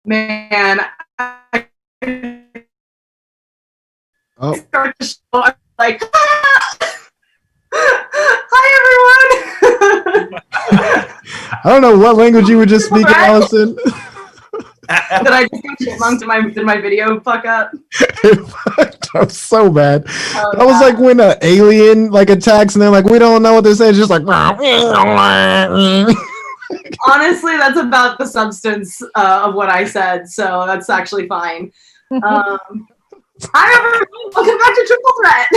Man, I start the show, I'm like, hi everyone. I don't know what language you were just speaking, Allison. Did I just get chipmunked? Did my video fuck up? That was so bad. Oh, that was like when an alien like attacks and they're like, we don't know what they're saying. It's just like. Honestly, that's about the substance of what I said, so that's actually fine. Hi everyone, welcome back to Triple Threat.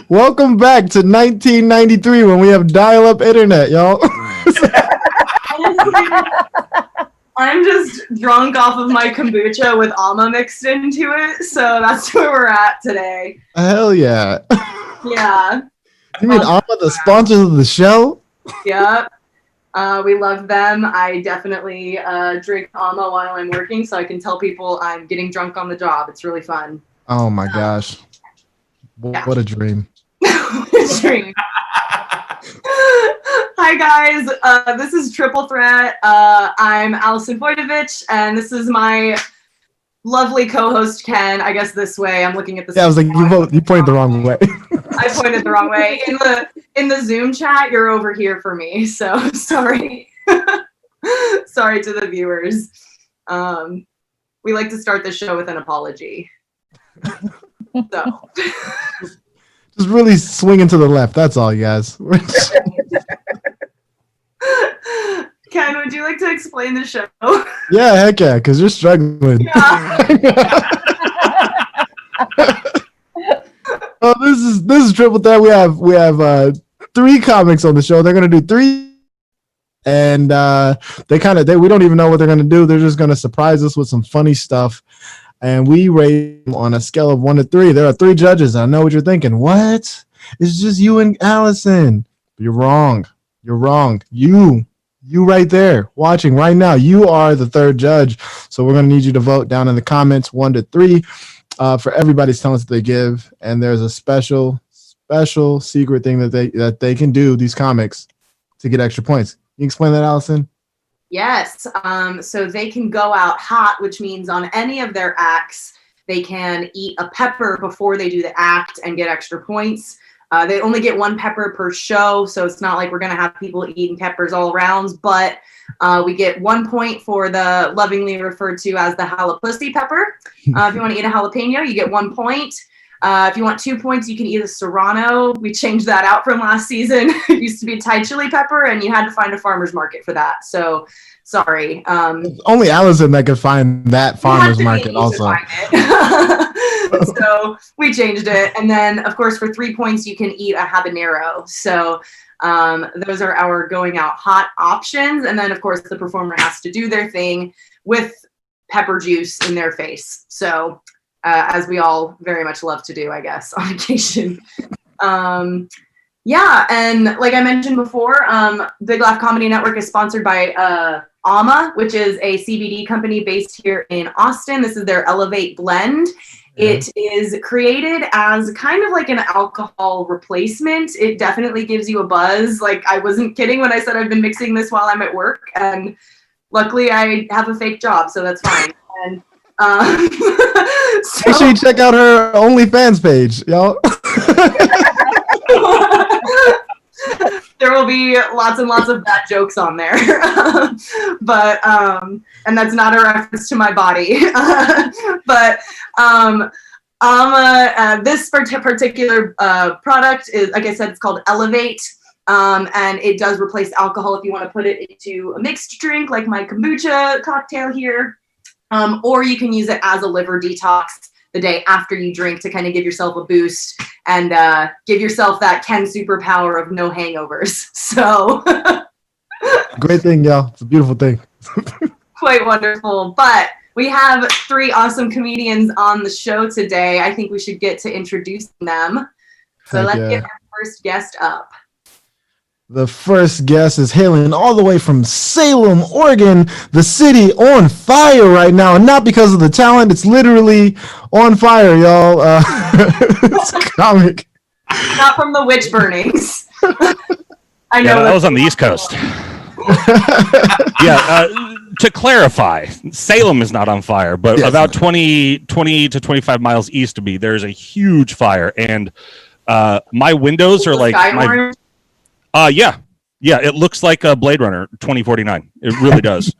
Welcome back to 1993 when we have dial-up internet, y'all. I'm just drunk off of my kombucha with Alma mixed into it, so that's where we're at today. Hell yeah. Yeah. You mean Alma, the sponsors of the show? Yep. We love them. I definitely drink Alma while I'm working, so I can tell people I'm getting drunk on the job. It's really fun. Oh my gosh. Yeah. What a dream. Dream. Hi guys, this is Triple Threat. I'm Allison Voidovich, and this is my lovely co-host Ken. I guess this way. I'm looking at this. Yeah, I was like, you pointed the wrong way. I pointed the wrong way. In the Zoom chat, you're over here for me, so sorry. Sorry to the viewers. We like to start the show with an apology. So. Just really swinging to the left. That's all, you guys. Ken, would you like to explain the show? Yeah, heck yeah, because you're struggling. Yeah. Oh, this is Triple Threat. We have 3 comics on the show. They're gonna do 3, and we don't even know what they're gonna do. They're just gonna surprise us with some funny stuff. And we rate them on a scale of 1 to 3. There are 3 judges. I know what you're thinking. What? It's just you and Allison. You're wrong. You're wrong. You right there watching right now. You are the 3rd judge. So we're going to need you to vote down in the comments 1 to 3 for everybody's talents that they give. And there's a special secret thing that they can do, these comics, to get extra points. Can you explain that, Allison? Yes. So they can go out hot, which means on any of their acts, they can eat a pepper before they do the act and get extra points. They only get 1 pepper per show, so it's not like we're going to have people eating peppers all around, but we get 1 point for the lovingly referred to as the jalapussy pepper. If you want to eat a jalapeno, you get 1 point. If you want 2 points, you can eat a serrano. We changed that out from last season. It used to be Thai chili pepper, and you had to find a farmer's market for that. So, sorry. Only Allison that could find that farmer's market also. So we changed it. And then, of course, for 3 points, you can eat a habanero. So those are our going out hot options. And then, of course, the performer has to do their thing with pepper juice in their face. So as we all very much love to do, I guess, on occasion. Yeah, and like I mentioned before, Big Laugh Comedy Network is sponsored by Alma, which is a CBD company based here in Austin. This is their Elevate blend. It is created as kind of like an alcohol replacement. It definitely gives you a buzz. Like, I wasn't kidding when I said I've been mixing this while I'm at work, and luckily I have a fake job, so that's fine. And make sure you check out her OnlyFans page, y'all. There will be lots and lots of bad jokes on there, but and that's not a reference to my body. But this particular product is, like I said, it's called Elevate, and it does replace alcohol if you want to put it into a mixed drink like my kombucha cocktail here, or you can use it as a liver detox the day after you drink to kind of give yourself a boost and give yourself that Ken superpower of no hangovers. So great thing, y'all. It's a beautiful thing. Quite wonderful. But we have 3 awesome comedians on the show today. I think we should get to introducing them. So let's get our first guest up. The first guest is hailing all the way from Salem, Oregon, the city on fire right now. And not because of the talent, it's literally on fire, y'all. It's a comic. Not from the witch burnings. I know. Yeah, that was on the East Coast. To clarify, Salem is not on fire, but about 20 to 25 miles east of me, there's a huge fire. And my windows are like... Yeah, it looks like a Blade Runner 2049. It really does.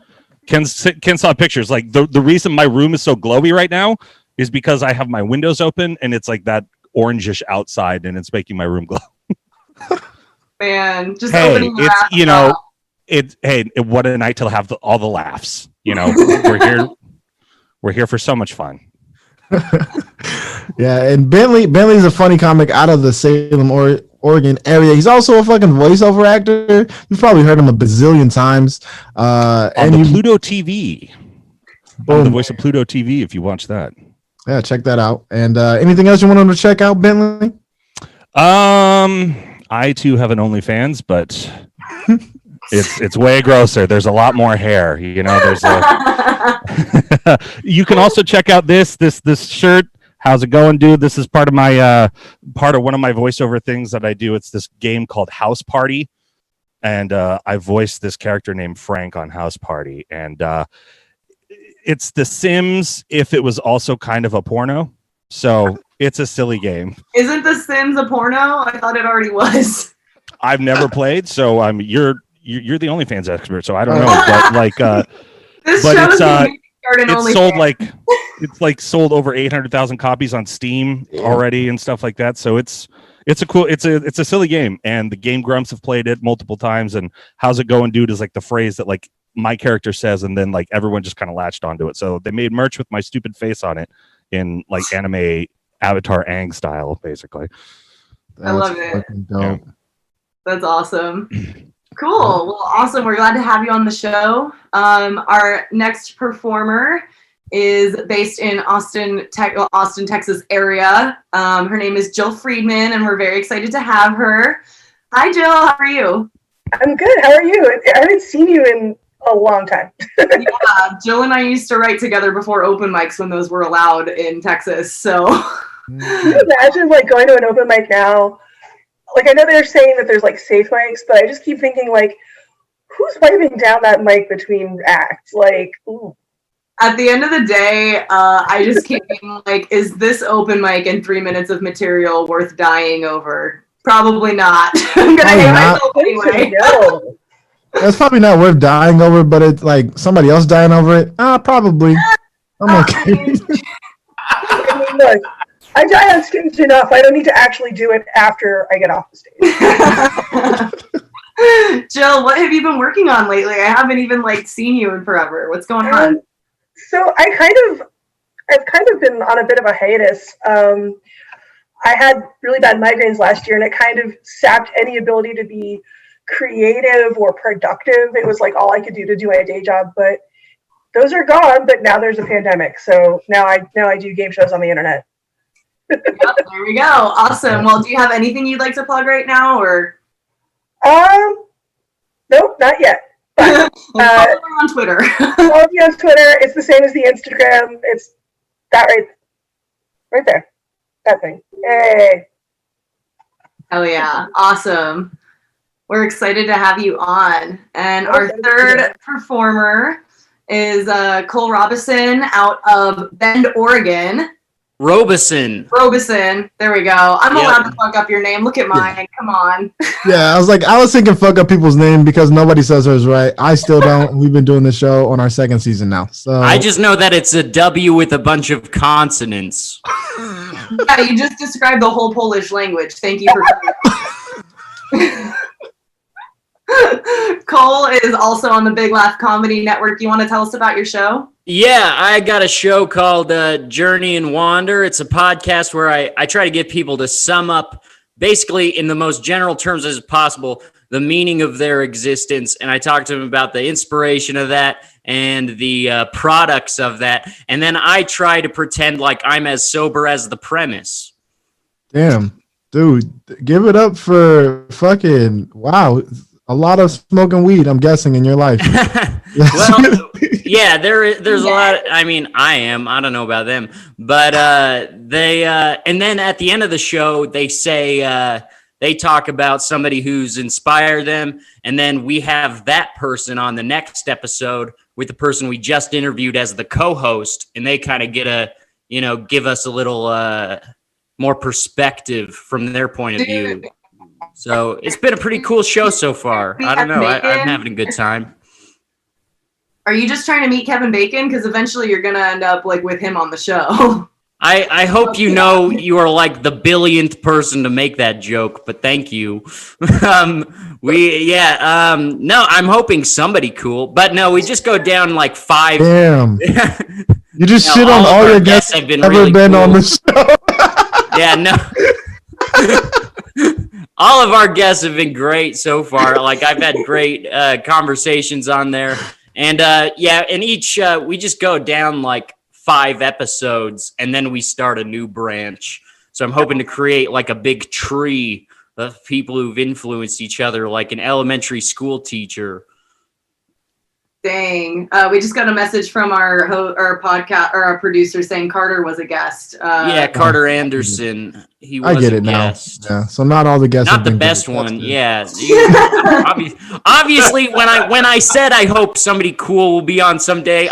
Ken saw pictures. Like the reason my room is so glowy right now is because I have my windows open and it's like that orangish outside and it's making my room glow. Man, just opening your what a night to have all the laughs. You know, we're here for so much fun. Yeah, and Bentley's a funny comic out of the Salem, Oregon area. He's also a fucking voiceover actor. You've probably heard him a bazillion times. On Pluto TV. I'm the voice of Pluto TV if you watch that. Yeah, check that out. And anything else you want to check out, Bentley? I too have an OnlyFans, but it's way grosser. There's a lot more hair. You know, there's you can also check out this shirt. How's it going, dude? This is part of my part of one of my voiceover things that I do. It's this game called House Party, and I voiced this character named Frank on House Party, and it's The Sims if it was also kind of a porno. So it's a silly game. Isn't The Sims a porno? I thought it already was. I've never played, so you're the OnlyFans expert, so I don't know, but like, this but it's sold like sold over 800,000 copies on Steam already and stuff like that. So it's a silly game, and the Game Grumps have played it multiple times. And how's it going, dude? Is like the phrase that like my character says, and then like everyone just kind of latched onto it. So they made merch with my stupid face on it in like anime Avatar Aang style, basically. I love it. Yeah. That's awesome. Cool. Well, awesome. We're glad to have you on the show. Our next performer is based in Austin, Texas area. Her name is Jill Friedman, and we're very excited to have her. Hi, Jill. How are you? I'm good. How are you? I haven't seen you in a long time. Yeah, Jill and I used to write together before open mics when those were allowed in Texas. So, can you imagine like going to an open mic now? Like, I know they're saying that there's like safe mics, but I just keep thinking like, who's wiping down that mic between acts? Like, ooh. At the end of the day, I just keep thinking like, is this open mic and 3 minutes of material worth dying over? Probably not. I'm gonna hate myself anyway. It's probably not worth dying over, but it's like somebody else dying over it. Probably. I'm okay. I mean, look, I die on stage enough. I don't need to actually do it after I get off the stage. Jill, what have you been working on lately? I haven't even like seen you in forever. What's going on? So I've kind of been on a bit of a hiatus. I had really bad migraines last year, and it kind of sapped any ability to be creative or productive. It was like all I could do to do my day job, but those are gone. But now there's a pandemic, so now I do game shows on the internet. Yep, there we go. Awesome. Well, do you have anything you'd like to plug right now, or? Nope, not yet. But, follow me on Twitter. Follow me on Twitter. It's the same as the Instagram. It's that right there. That thing. Hey. Oh yeah, awesome. We're excited to have you on. And our third performer is Cole Robison out of Bend, Oregon. Robeson. There we go. I'm allowed to fuck up your name. Look at mine. Come on. Yeah, I was thinking fuck up people's name because nobody says hers right. I still don't. We've been doing the show on our second season now. So I just know that it's a W with a bunch of consonants. Yeah, you just described the whole Polish language. Thank you for Cole is also on the Big Laugh Comedy Network. You want to tell us about your show? Yeah, I got a show called Journey and Wander. It's a podcast where I try to get people to sum up, basically in the most general terms as possible, the meaning of their existence. And I talk to them about the inspiration of that and the products of that. And then I try to pretend like I'm as sober as the premise. damn, dude, give it up for fucking wow. A lot of smoking weed, I'm guessing, in your life. Well, yeah, there's a lot. I mean, I don't know about them, but they and then at the end of the show, they say they talk about somebody who's inspired them, and then we have that person on the next episode with the person we just interviewed as the co-host, and they kind of get give us a little more perspective from their point of view. So it's been a pretty cool show so far. I don't know. I'm having a good time. Are you just trying to meet Kevin Bacon? Because eventually you're going to end up like with him on the show. I hope you know you are like the billionth person to make that joke, but thank you. No, I'm hoping somebody cool, but no, we just go down like 5. Damn. You just shit on all your guests have been ever really been cool. on the show. Yeah, no. All of our guests have been great so far. Like I've had great conversations on there. And and each we just go down like 5 episodes and then we start a new branch. So I'm hoping to create like a big tree of people who've influenced each other, like an elementary school teacher. Dang. We just got a message from our podcast or our producer saying Carter was a guest. Carter Anderson. He was I get it now. Yeah, so not all the guests. Not the best one. Yeah. Obviously, when I said I hope somebody cool will be on someday,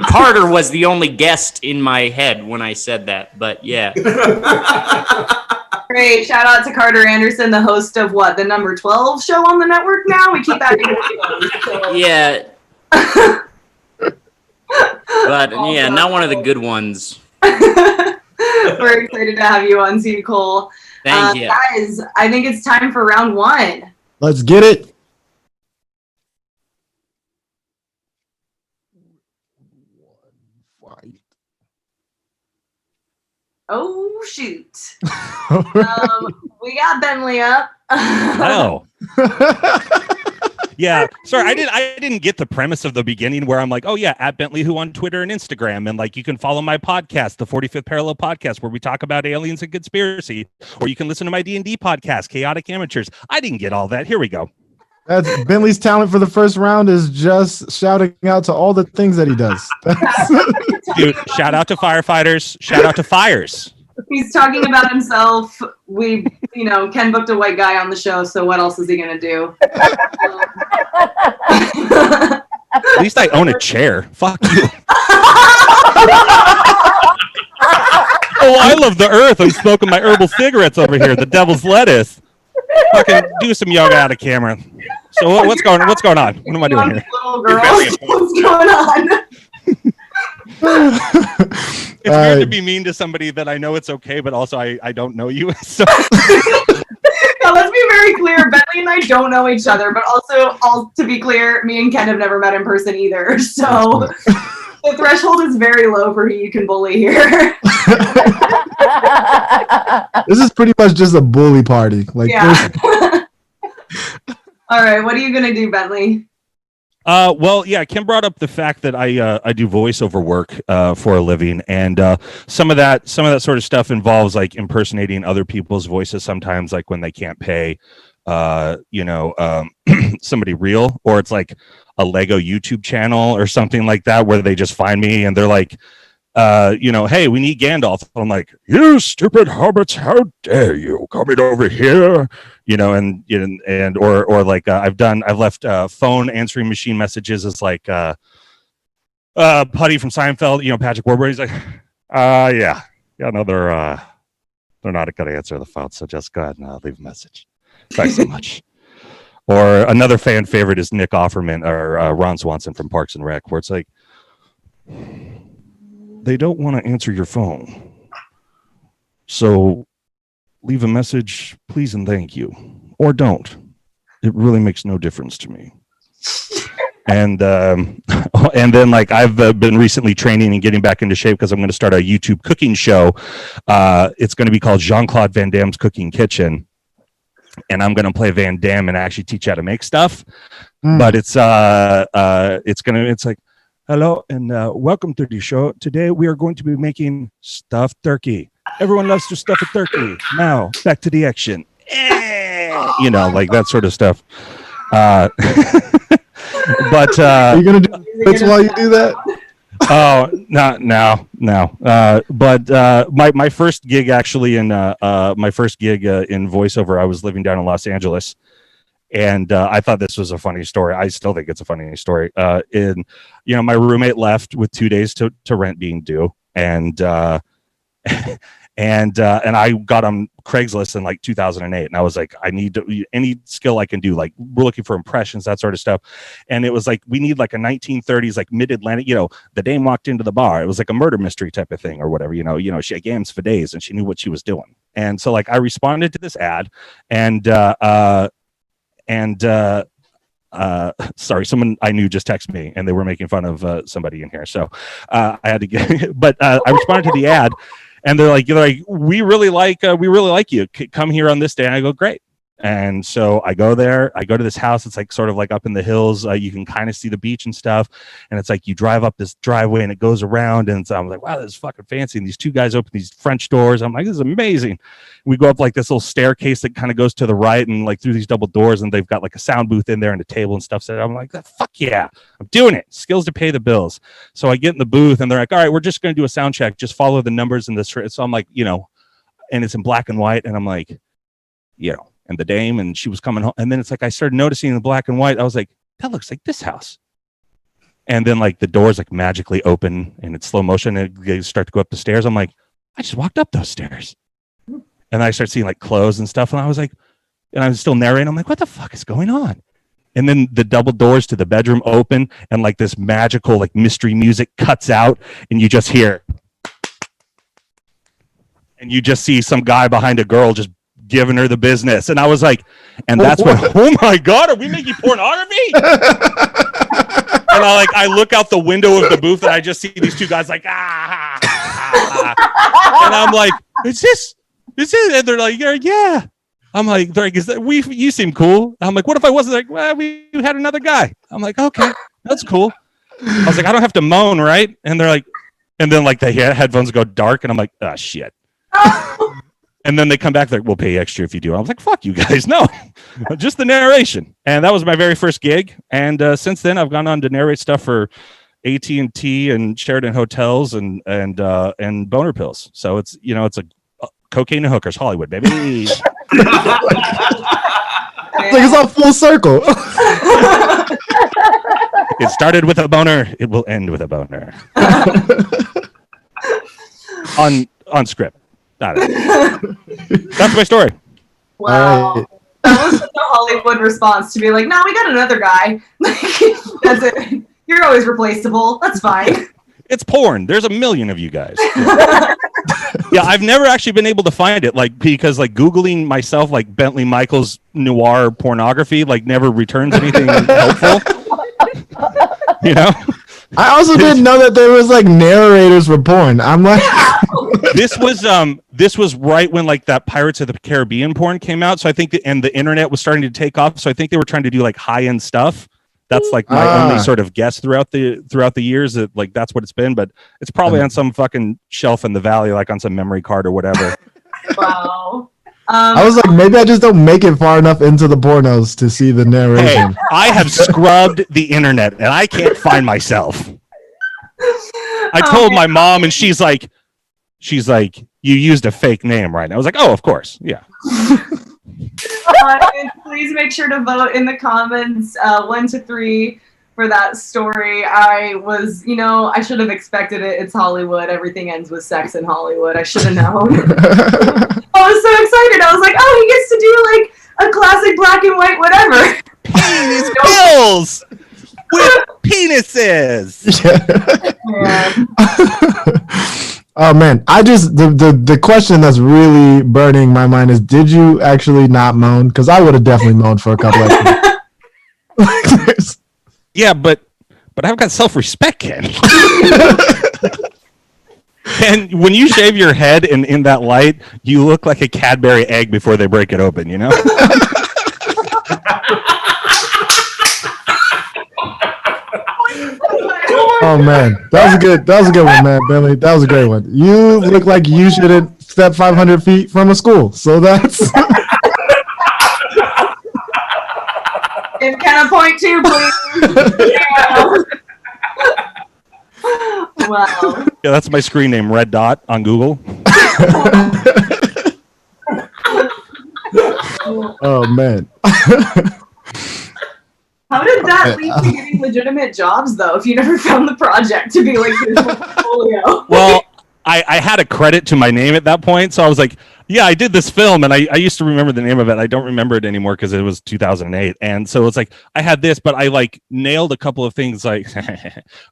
Carter was the only guest in my head when I said that. But yeah. Great. Shout out to Carter Anderson, the host of the number 12 show on the network now? We keep adding those. Yeah. But yeah, not one of the good ones. We're excited to have you on, too, Cole. Thank you. Guys, I think it's time for round 1. Let's get it. Oh, shoot. We got Bentley up. Oh. Yeah, sorry, I didn't get the premise of the beginning where I'm like, oh yeah, at Bentley Who on Twitter and Instagram, and like you can follow my podcast, the 45th Parallel Podcast, where we talk about aliens and conspiracy, or you can listen to my D&D podcast, Chaotic Amateurs. I didn't get all that. Here we go. That's Bentley's talent for the first round is just shouting out to all the things that he does. Dude, shout out to firefighters, shout out to fires. He's talking about himself. Ken booked a white guy on the show, so what else is he going to do? At least I own a chair. Fuck you. Oh, I love the earth. I'm smoking my herbal cigarettes over here. The devil's lettuce. Fucking do some yoga out of camera. So what's going on? What am I doing here? Little girl. What's going on? It's weird to be mean to somebody that I know it's okay, but also I don't know you. So. Now, let's be very clear. Bentley and I don't know each other, but also, to be clear, me and Ken have never met in person either. So the threshold is very low for who you can bully here. This is pretty much just a bully party. Yeah. All right, what are you going to do, Bentley? Well, yeah, Kim brought up the fact that I do voiceover work for a living, and some of that sort of stuff involves like impersonating other people's voices. Sometimes, like when they can't pay, somebody real, or it's like a Lego YouTube channel or something like that, where they just find me and they're like, hey, we need Gandalf. I'm like, you stupid hobbits, how dare you coming over here? Or like I've left phone answering machine messages as like Putty from Seinfeld, Patrick Warburton. He's like, no, they're not going to answer the phone, so just go ahead and leave a message. Thanks so much. Or another fan favorite is Nick Offerman or Ron Swanson from Parks and Rec, where it's like, they don't want to answer your phone, so leave a message, please and thank you, or don't. It really makes no difference to me. And then like I've been recently training and getting back into shape because I'm going to start a YouTube cooking show. It's going to be called Jean-Claude Van Damme's Cooking Kitchen, and I'm going to play Van Damme and actually teach how to make stuff. But it's like, hello and welcome to the show. Today we are going to be making stuffed turkey. Everyone loves to stuff a turkey. Now back to the action. Like that sort of stuff. But are you gonna do bits while you do that? Oh, no. But my first gig actually in voiceover, I was living down in Los Angeles. And I thought this was a funny story. I still think it's a funny story. My roommate left with 2 days to rent being due, and I got on Craigslist in like 2008, and I was like, I need any skill I can do. Like we're looking for impressions, that sort of stuff. And it was like we need like a 1930s like mid-Atlantic. The dame walked into the bar. It was like a murder mystery type of thing or whatever. She had games for days, and she knew what she was doing. And so like I responded to this ad, and sorry, someone I knew just texted me and they were making fun of somebody in here. So I had to get, but I responded to the ad and they're like, we really like you. Come here on this day. And I go, great. And so I go there, I go to this house. It's like sort of like up in the hills. You can kind of see the beach and stuff. And it's like you drive up this driveway and it goes around. And so I'm like, wow, this is fucking fancy. And these two guys open these French doors. I'm like, this is amazing. We go up like this little staircase that kind of goes to the right and like through these double doors. And they've got like a sound booth in there and a table and stuff. So I'm like, fuck yeah, I'm doing it. Skills to pay the bills. So I get in the booth and they're like, all right, we're just going to do a sound check. Just follow the numbers in this. So I'm like, and it's in black and white. And I'm like, and the dame, and she was coming home. And then it's like I started noticing the black and white. I was like, that looks like this house. And then like the doors like magically open and it's slow motion and they start to go up the stairs. I'm like, I just walked up those stairs. And I start seeing like clothes and stuff. And I was like, and I'm still narrating. I'm like, what the fuck is going on? And then the double doors to the bedroom open and like this magical like mystery music cuts out and you just hear. And you just see some guy behind a girl just giving her the business. And I was like, and that's when, oh my God, are we making pornography? And I look out the window of the booth and I just see these two guys like, and I'm like, is this? And they're like, yeah. I'm like, they're like, you seem cool. I'm like, what if I wasn't? Like, well, we had another guy. I'm like, okay, that's cool. I was like, I don't have to moan, right? And they're like, and then like the headphones go dark and I'm like, oh shit. And then they come back, like, we'll pay extra if you do. I was like, fuck you guys, no, just the narration. And that was my very first gig. And since then, I've gone on to narrate stuff for AT&T and Sheraton Hotels and boner pills. So it's it's a cocaine and hookers, Hollywood, baby. It's like it's all full circle. It started with a boner. It will end with a boner. on script. That's my story. Wow. That was such a Hollywood response to be like, no, we got another guy. That's it. You're always replaceable. That's fine. It's porn. There's a million of you guys. Yeah, I've never actually been able to find it, because Googling myself, like Bentley Michaels noir pornography, never returns anything helpful. I also didn't know that there was narrators for porn. I'm like, this was right when that Pirates of the Caribbean porn came out. So I think and the internet was starting to take off. So I think they were trying to do high end stuff That's like my only sort of guess throughout the years that like that's what it's been, but it's probably on some fucking shelf in the valley, like on some memory card or whatever. Wow. I was like, maybe I just don't make it far enough into the pornos to see the narration. Hey, I have scrubbed the internet and I can't find myself. I told my mom and she's like, you used a fake name, right? And I was like, oh, of course. Yeah. Please make sure to vote in the comments 1 to 3 for that story. I was, I should have expected it. It's Hollywood. Everything ends with sex in Hollywood. I should have known. I was so excited. I was like, oh, he gets to do like a classic black and white whatever. Paying his bills with penises. Oh man, I just the question that's really burning my mind is, did you actually not moan? Because I would have definitely moaned for a couple of Yeah, but I've got self-respect, Ken. And when you shave your head in that light, you look like a Cadbury egg before they break it open, you know? Oh man, that was a good one, man, Bentley. That was a great one. You look like you shouldn't step 500 feet from a school, so that's. And can I point too, please? Yeah. Wow. Yeah, that's my screen name, Red Dot on Google. Oh man. How did that lead to getting legitimate jobs, though, if you never found the project to be like your portfolio? Well, I had a credit to my name at that point, so I was like, yeah, I did this film, and I used to remember the name of it. I don't remember it anymore because it was 2008, and so it's like I had this, but I like nailed a couple of things, like,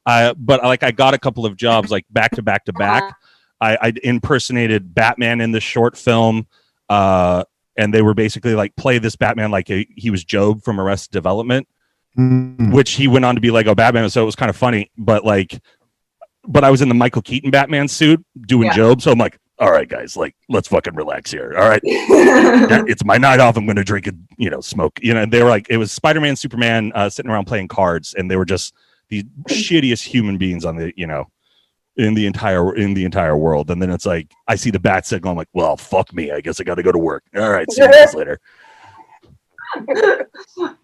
but like I got a couple of jobs like back to back to back. I impersonated Batman in this short film, and they were basically like play this Batman like he was Job from Arrested Development. Which he went on to be Lego Batman, so it was kind of funny. But I was in the Michael Keaton Batman suit doing Job, so I'm like, all right, guys, like let's fucking relax here. All right, it's my night off. I'm going to drink and smoke. And they were like, it was Spider-Man, Superman sitting around playing cards, and they were just the shittiest human beings on the in the entire world. And then it's like I see the bat signal. I'm like, well, fuck me. I guess I got to go to work. All right, see you guys later.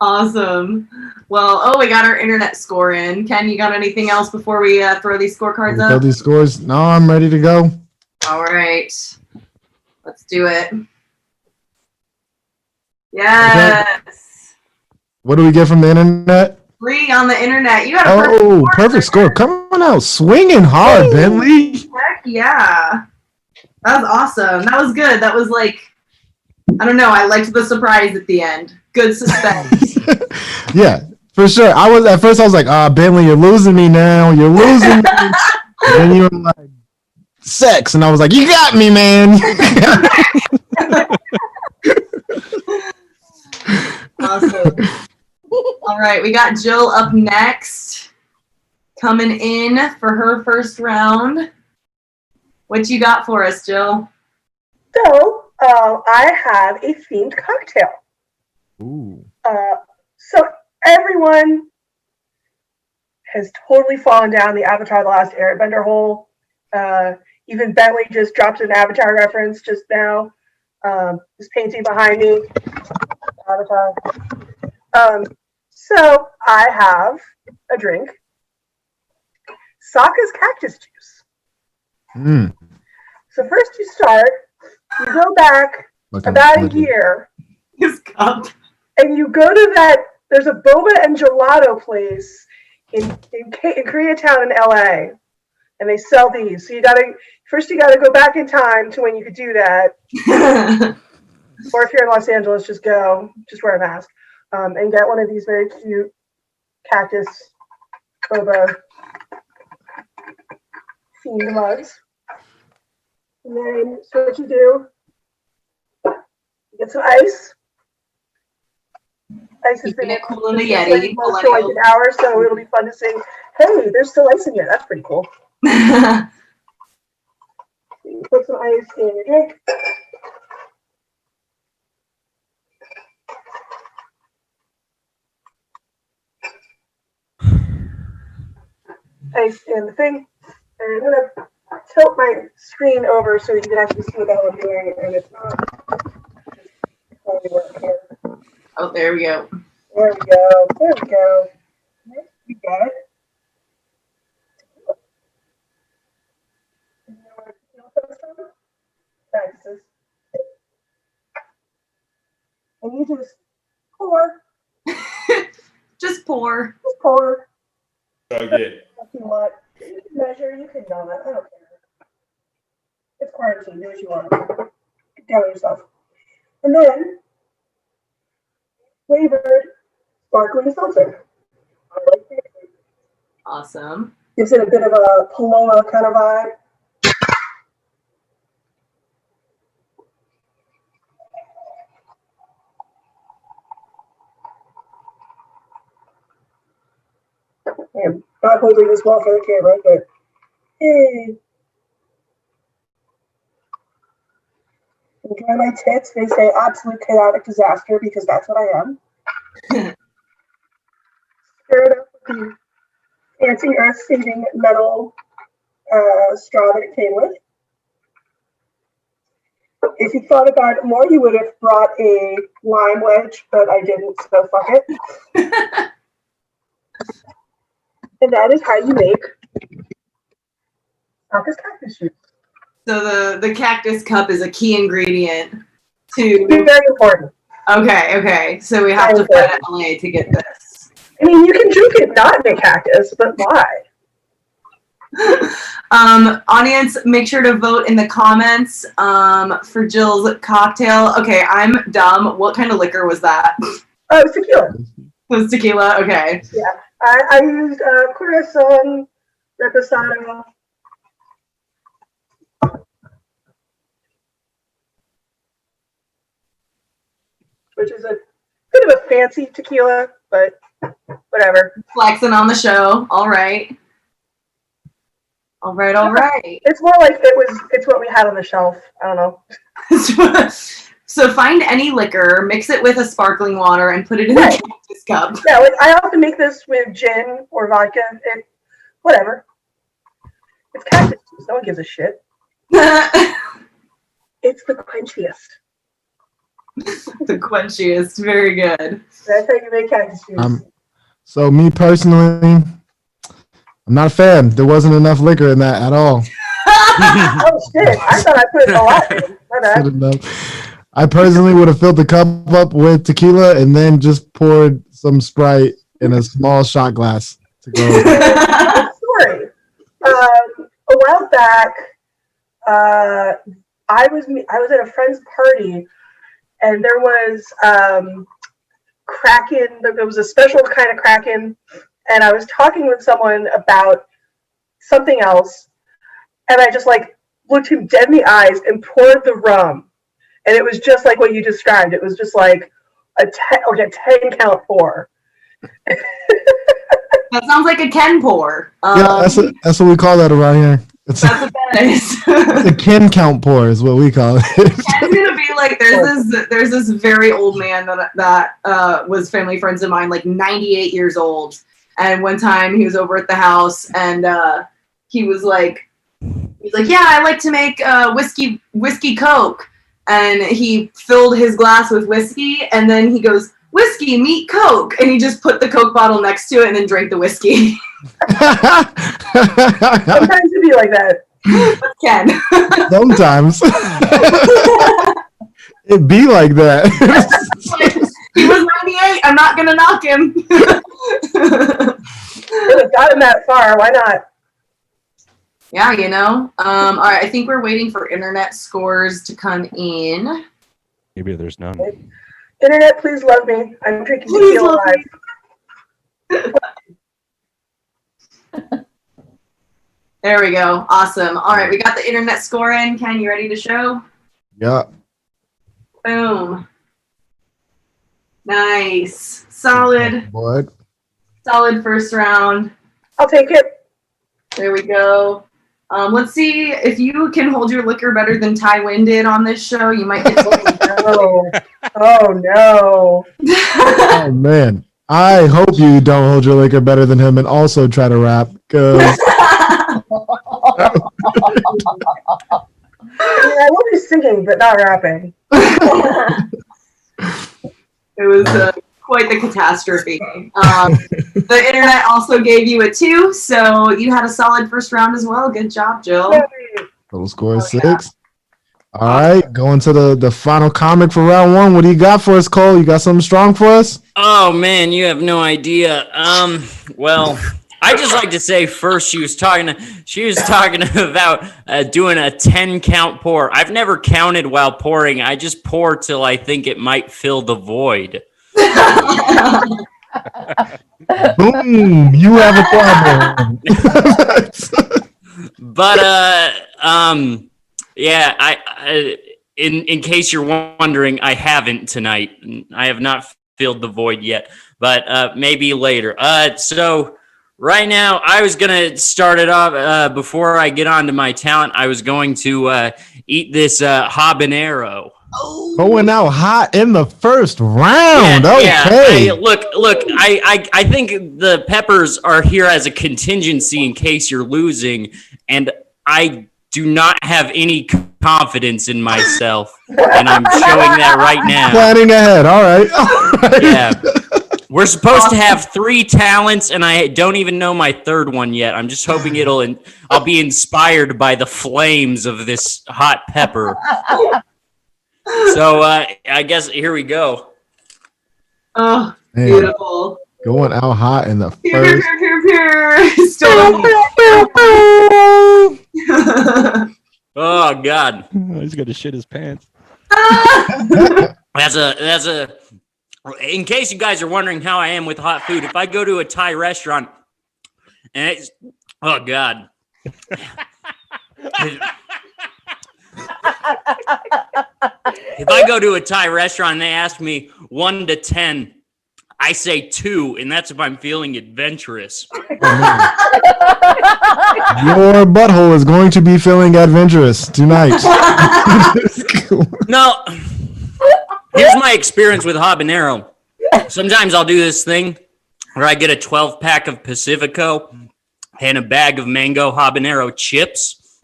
Awesome. Well, we got our internet score in. Ken, you got anything else before we throw these scorecards up? Throw these scores. No, I'm ready to go. All right. Let's do it. Yes. Okay. What do we get from the internet? 3 on the internet. You got a perfect score. Coming out swinging hard, Bentley. Heck yeah. That was awesome. That was good. That was like, I don't know. I liked the surprise at the end. Good suspense. Yeah, for sure. I was like, Bentley, you're losing me now. You're losing me. And then you were like, sex. And I was like, you got me, man. Awesome. All right. We got Jill up next. Coming in for her first round. What you got for us, Jill? So, I have a themed cocktail. Ooh. So everyone has totally fallen down the Avatar: The Last Airbender hole. Even Bentley just dropped an Avatar reference just now. This painting behind me, Avatar. So I have a drink. Sokka's cactus juice. So first you start. You go back about a year, His cup. and you go to that. There's a boba and gelato place in Koreatown in LA, and they sell these. So you gotta go back in time to when you could do that, or if you're in Los Angeles, just wear a mask, and get one of these very cute cactus boba themed mugs. And then, so what you do, you get some ice. Ice has been cool in the Yeti. For like an hour, so it'll be fun to sing, hey, there's still ice in here. That's pretty cool. You put some ice in your drink. ice in the thing. And I'm gonna tilt my screen over so you can actually see what the hell I'm doing, and it's not totally work here. Oh, there we go. There we go. There we go. We got it. You know where tequila comes from? Texas. And you just pour. Just pour. Just pour. Chug it. If you want. You can measure, you can not. I don't care. It's quarantine. Do what you want. Get down on yourself. And then, flavored sparkling seltzer. I like it. Awesome. Gives it a bit of a Paloma kind of vibe. I'm not holding this well for the camera, but hey. Enjoy my tits. They say absolute chaotic disaster because that's what I am. Stir it up with the fancy earth-saving metal straw that it came with. If you thought about it more, you would have brought a lime wedge, but I didn't, so fuck it. And that is how you make Saka's cactus juice. So the cactus cup is a key ingredient It's to. very important. Okay. So we have to fly to LA to get this. I mean, you can drink it not in a cactus, but why? Audience, make sure to vote in the comments for Jill's cocktail. Okay, I'm dumb. What kind of liquor was that? Oh, it's tequila. It was tequila? Okay. Yeah. I used Corazon Reposado. Which is a bit of a fancy tequila, but whatever. Flexing on the show. All right. All right. It's more like it's what we had on the shelf. I don't know. So find any liquor, mix it with a sparkling water, and put it in a cactus cup. Yeah, like I often make this with gin or vodka. Whatever. It's cactus juice. No one gives a shit. It's the quenchiest. The quenchiest. Very good. That's how you make cactus juice. So me personally, I'm not a fan. There wasn't enough liquor in that at all. Oh shit! I thought I put a lot in. My bad. I personally would have filled the cup up with tequila and then just poured some Sprite in a small shot glass to go. Story. A while back, I was at a friend's party, and there was Kraken. There was a special kind of Kraken, and I was talking with someone about something else, and I just like looked him dead in the eyes and poured the rum. And it was just like what you described. It was just like a 10 count pour. That sounds like a Ken pour. Yeah, that's what we call that around here. That's what that is. The Ken count pour is what we call it. Ken's gonna be like there's this very old man that was family friends of mine, like 98 years old. And one time he was over at the house and he was like, yeah, I like to make whiskey Coke. And he filled his glass with whiskey, and then he goes, whiskey, meet Coke. And he just put the Coke bottle next to it and then drank the whiskey. Sometimes it'd be like that. Ken. Sometimes. It'd be like that. He was 98. I'm not going to knock him. Would have gotten that far. Why not? Yeah, you know. All right, I think we're waiting for internet scores to come in. Maybe there's none. Internet, please love me. I'm drinking Please tequila love live. There we go. Awesome. All right, we got the internet score in. Ken, you ready to show? Yeah. Boom. Nice. Solid first round. I'll take it. There we go. Let's see if you can hold your liquor better than Ty Wynn did on this show. You might get Oh no. Oh man. I hope you don't hold your liquor better than him and also try to rap because I will be singing, but not rapping. It was quite the catastrophe. The internet also gave you a 2, so you had a solid first round as well. Good job, Jill. Total score is 6. All right, going to the final comic for round 1. What do you got for us, Cole? You got something strong for us? Oh man, you have no idea. Well, I just like to say first she was talking about doing a 10 count pour. I've never counted while pouring. I just pour till I think it might fill the void. Boom! You have a problem. But yeah, I in case you're wondering, I haven't tonight. I have not filled the void yet, but maybe later. So right now, I was gonna start it off before I get on to my talent. I was going to eat this habanero. Going out hot in the first round. Okay. Look. I think the peppers are here as a contingency in case you're losing, and I do not have any confidence in myself, and I'm showing that right now. Planning ahead. All right. Yeah. We're supposed to have 3 talents, and I don't even know my third one yet. I'm just hoping I'll be inspired by the flames of this hot pepper. So I guess here we go. Oh, Man. beautiful. Going out hot in the Pew, first. pew, pew, pew. Still. Oh God. He's gonna shit his pants. That's a. In case you guys are wondering how I am with hot food, if I go to a Thai restaurant and it's, oh God. If I go to a Thai restaurant and they ask me 1 to 10, I say 2, and that's if I'm feeling adventurous. Your butthole is going to be feeling adventurous tonight. No, here's my experience with habanero. Sometimes I'll do this thing where I get a 12-pack of Pacifico and a bag of mango habanero chips.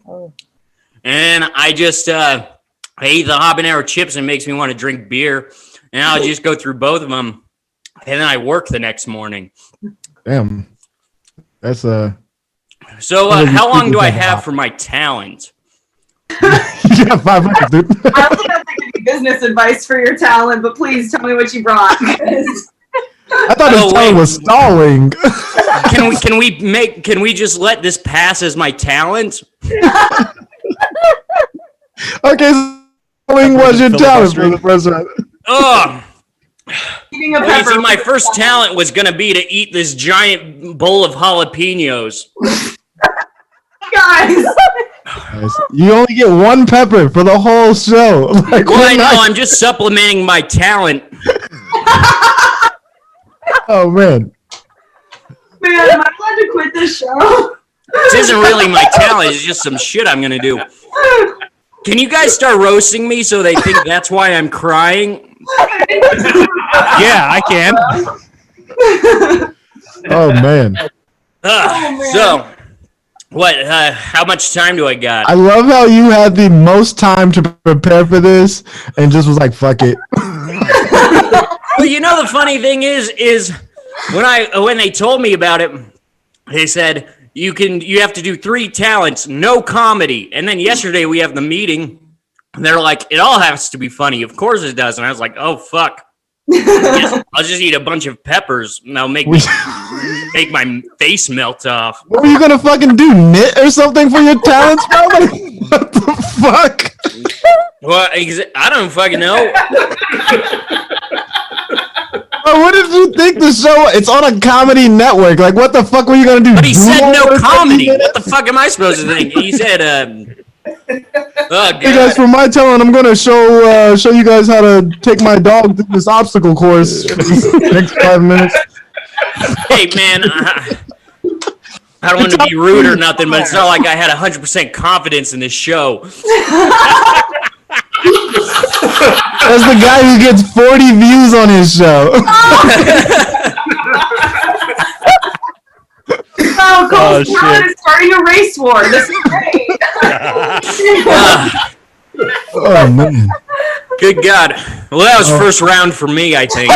And I just I eat the habanero chips and it makes me want to drink beer. And I'll just go through both of them. And then I work the next morning. Damn. That's So how long do I have for my talent? You got 5 minutes, dude. I don't think that's going to be business advice for your talent, but please tell me what you brought. I thought his talent was stalling. Can we just let this pass as my talent? Okay, stalling was your talent for the first round. Oh. Eating a Well, you pepper. see, my first talent was going to be to eat this giant bowl of jalapenos. Guys. You only get 1 pepper for the whole show. Like, Well, I one know. night. I'm just supplementing my talent. Oh, man. Man, am I allowed to quit this show? This isn't really my talent. It's just some shit I'm going to do. Can you guys start roasting me so they think that's why I'm crying? Yeah, I can. Oh, man. So, what? How much time do I got? I love how you had the most time to prepare for this and just was like, fuck it. Well, you know the funny thing is when they told me about it, they said you have to do 3 talents, no comedy. And then yesterday we have the meeting. And they're like, it all has to be funny. Of course it does. And I was like, oh fuck. I'll just eat a bunch of peppers and they'll make my face melt off. What were you gonna fucking do? Knit or something for your talents, bro? Like, what the fuck? Well, I don't fucking know. Bro, what did you think the show? It's on a comedy network. Like, what the fuck were you gonna do? But he said Doodle no or comedy. something? What the fuck am I supposed to think? He said, oh Hey guys, god. for my talent, I'm gonna show you guys how to take my dog through this obstacle course for the next 5 minutes. Hey man, I don't want to be rude or nothing, but it's not like I had 100% confidence in this show. That's the guy who gets 40 views on his show. Wow, Cole's shit. Talent is starting a race war. This is great. Oh man. Good God. Well, that was first round for me, I think.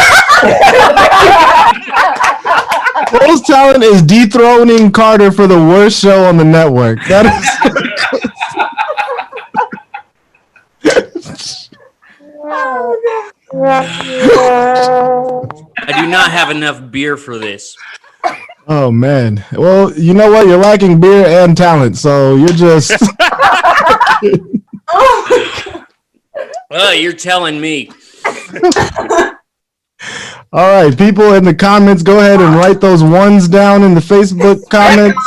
Cole's Talent is dethroning Carter for the worst show on the network. That is. I do not have enough beer for this. Oh man. Well, you know what? You're lacking beer and talent, so you're just. Oh, you're telling me. All right, people in the comments, go ahead and write those ones down in the Facebook comments.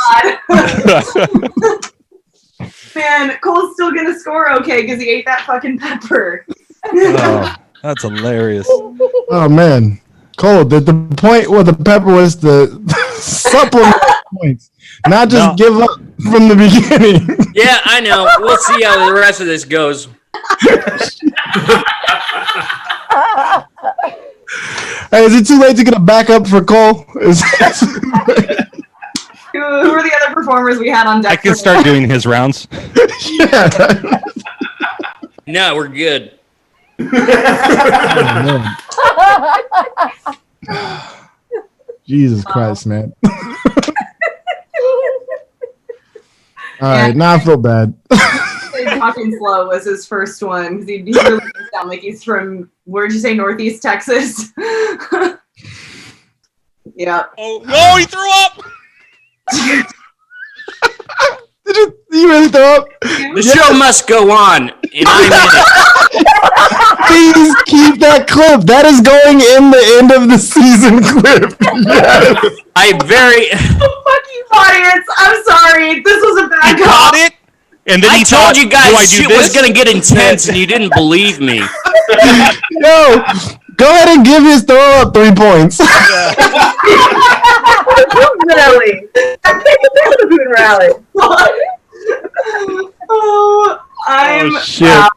Man, Cole's still gonna score okay because he ate that fucking pepper. Oh, that's hilarious. Oh man, Cole, the point with the pepper was to supplement points, not just give up from the beginning. Yeah, I know. We'll see how the rest of this goes. Hey, is it too late to get a backup for Cole? Who are the other performers we had on deck? I can start doing his rounds. Yeah. No, we're good. Oh, Jesus Christ, man. All right, now I feel bad. Talking slow was his first one because he really does sound like he's from, where'd you say, Northeast Texas? Yeah. Oh no, he threw up. Did you really throw up? The show must go on. And I'm in it. Please keep that clip. That is going in the end of the season clip. Yes. I very. Fuck you, audience. I'm sorry. This was a bad He caught it, and then I he told thought, you "Do I guys do shit this?" was gonna get intense, and you didn't believe me. Yo, go ahead and give his throw up 3 points. Rally. Food rally. Oh, I'm Oh shit! out.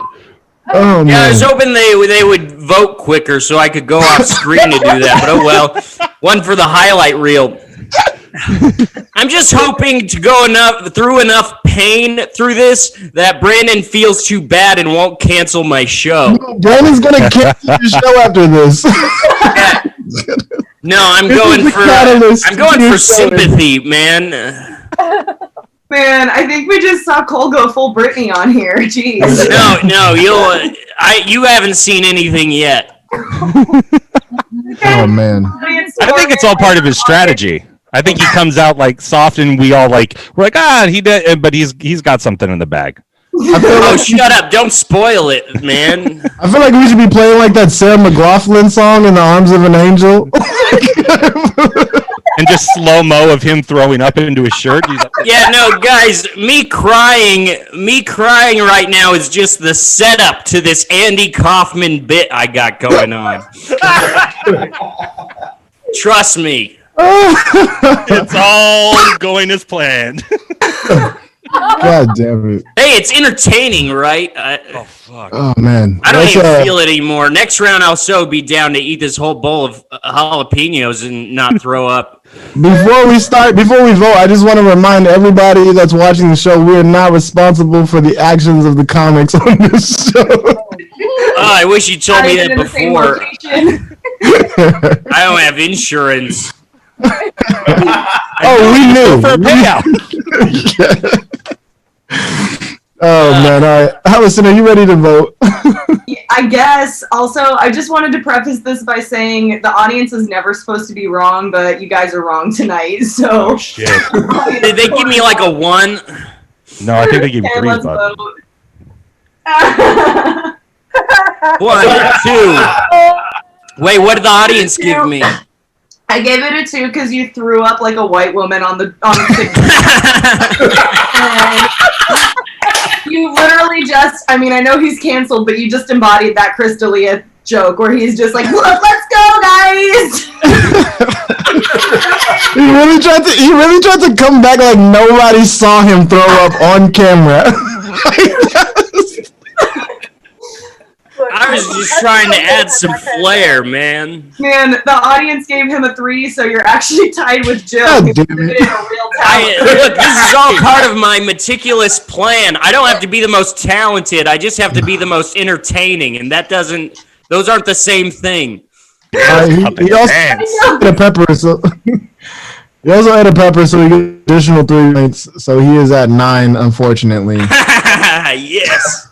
Oh Yeah, I was man. hoping they would vote quicker so I could go off screen to do that. But oh well, one for the highlight reel. I'm just hoping to go through enough pain through this that Brandon feels too bad and won't cancel my show. Brandon's gonna cancel your show after this. No, I'm This going is the for catalyst I'm going to for your show. sympathy, man. Man, I think we just saw Cole go full Britney on here. Jeez. No, you haven't seen anything yet. Oh man. I think it's all part of his strategy. I think he comes out like soft, and we're like, he did, but he's got something in the bag. I feel, Oh, like, shut up! Don't spoil it, man. I feel like we should be playing like that Sarah McLachlan song, "In the Arms of an Angel." And just slow-mo of him throwing up into his shirt. He's like, Yeah, no, guys, me crying right now is just the setup to this Andy Kaufman bit I got going on. Trust me. it's all going as planned. God damn it. Hey, it's entertaining, right? Oh fuck! Oh man. I don't Let's, even feel it anymore. Next round, I'll so be down to eat this whole bowl of jalapenos and not throw up. Before we vote, I just want to remind everybody that's watching the show, we are not responsible for the actions of the comics on this show. Oh, I wish you told me Not that even in the same before. location. I don't have insurance. Oh, we knew. For a payout. Oh man, all right. Allison, are you ready to vote? I guess. Also, I just wanted to preface this by saying the audience is never supposed to be wrong, but you guys are wrong tonight. So. Oh shit! Did they give me like a 1? No, I think they give you Okay, 3, let's bud. vote. 1, 2. Wait, what did the audience give me? I gave it a 2 because you threw up like a white woman on the You literally just, I mean, I know he's canceled, but you just embodied that Chris D'Elia joke where he's just like, look, let's go, guys. He really tried to come back like nobody saw him throw up on camera. I was just trying to add some flair, man. Man, the audience gave him a 3, so you're actually tied with Jill. God You're damn it. a real talent. Look, this is all part of my meticulous plan. I don't have to be the most talented. I just have to be the most entertaining, and those aren't the same thing. He also had a pepper, so he also had a pepper, so he got additional 3 points. So he is at 9, unfortunately. Yes.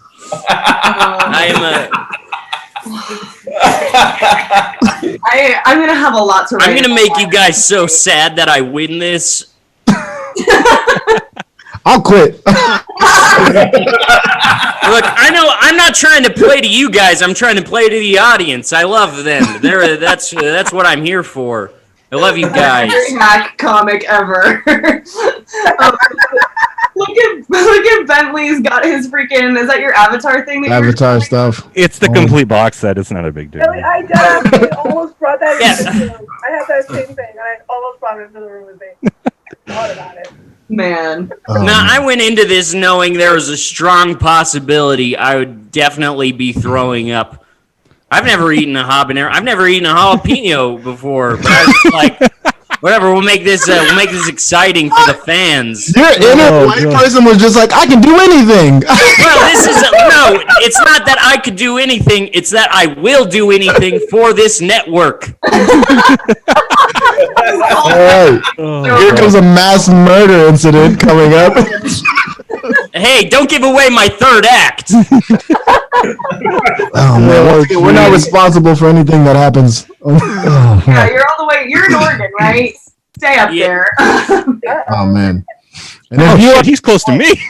I'm gonna have a lot to write. I'm gonna make you guys so sad that I win this. I'll quit. Look, I know I'm not trying to play to you guys. I'm trying to play to the audience. I love them. That's what I'm here for. I love you guys. Every hack comic ever. Look at Bentley's got his freaking. Is that your avatar thing? Avatar stuff. It's the complete box set. It's not a big deal. I actually almost brought that into the room. I had that same thing. I almost brought it into the room with me. Thought about it. Man. Now, I went into this knowing there was a strong possibility I would definitely be throwing up. I've never eaten a habanero. I've never eaten a jalapeno before, but I was like, whatever. We'll make this exciting for the fans. Your inner white person was just like, I can do anything. Well, no. It's not that I could do anything. It's that I will do anything for this network. All right. Here comes a mass murder incident coming up. Hey, don't give away my third act. Oh man, we're not responsible for anything that happens. Yeah, you're all the way. You're in Oregon, right? Stay up there. Oh man. And He's close to me.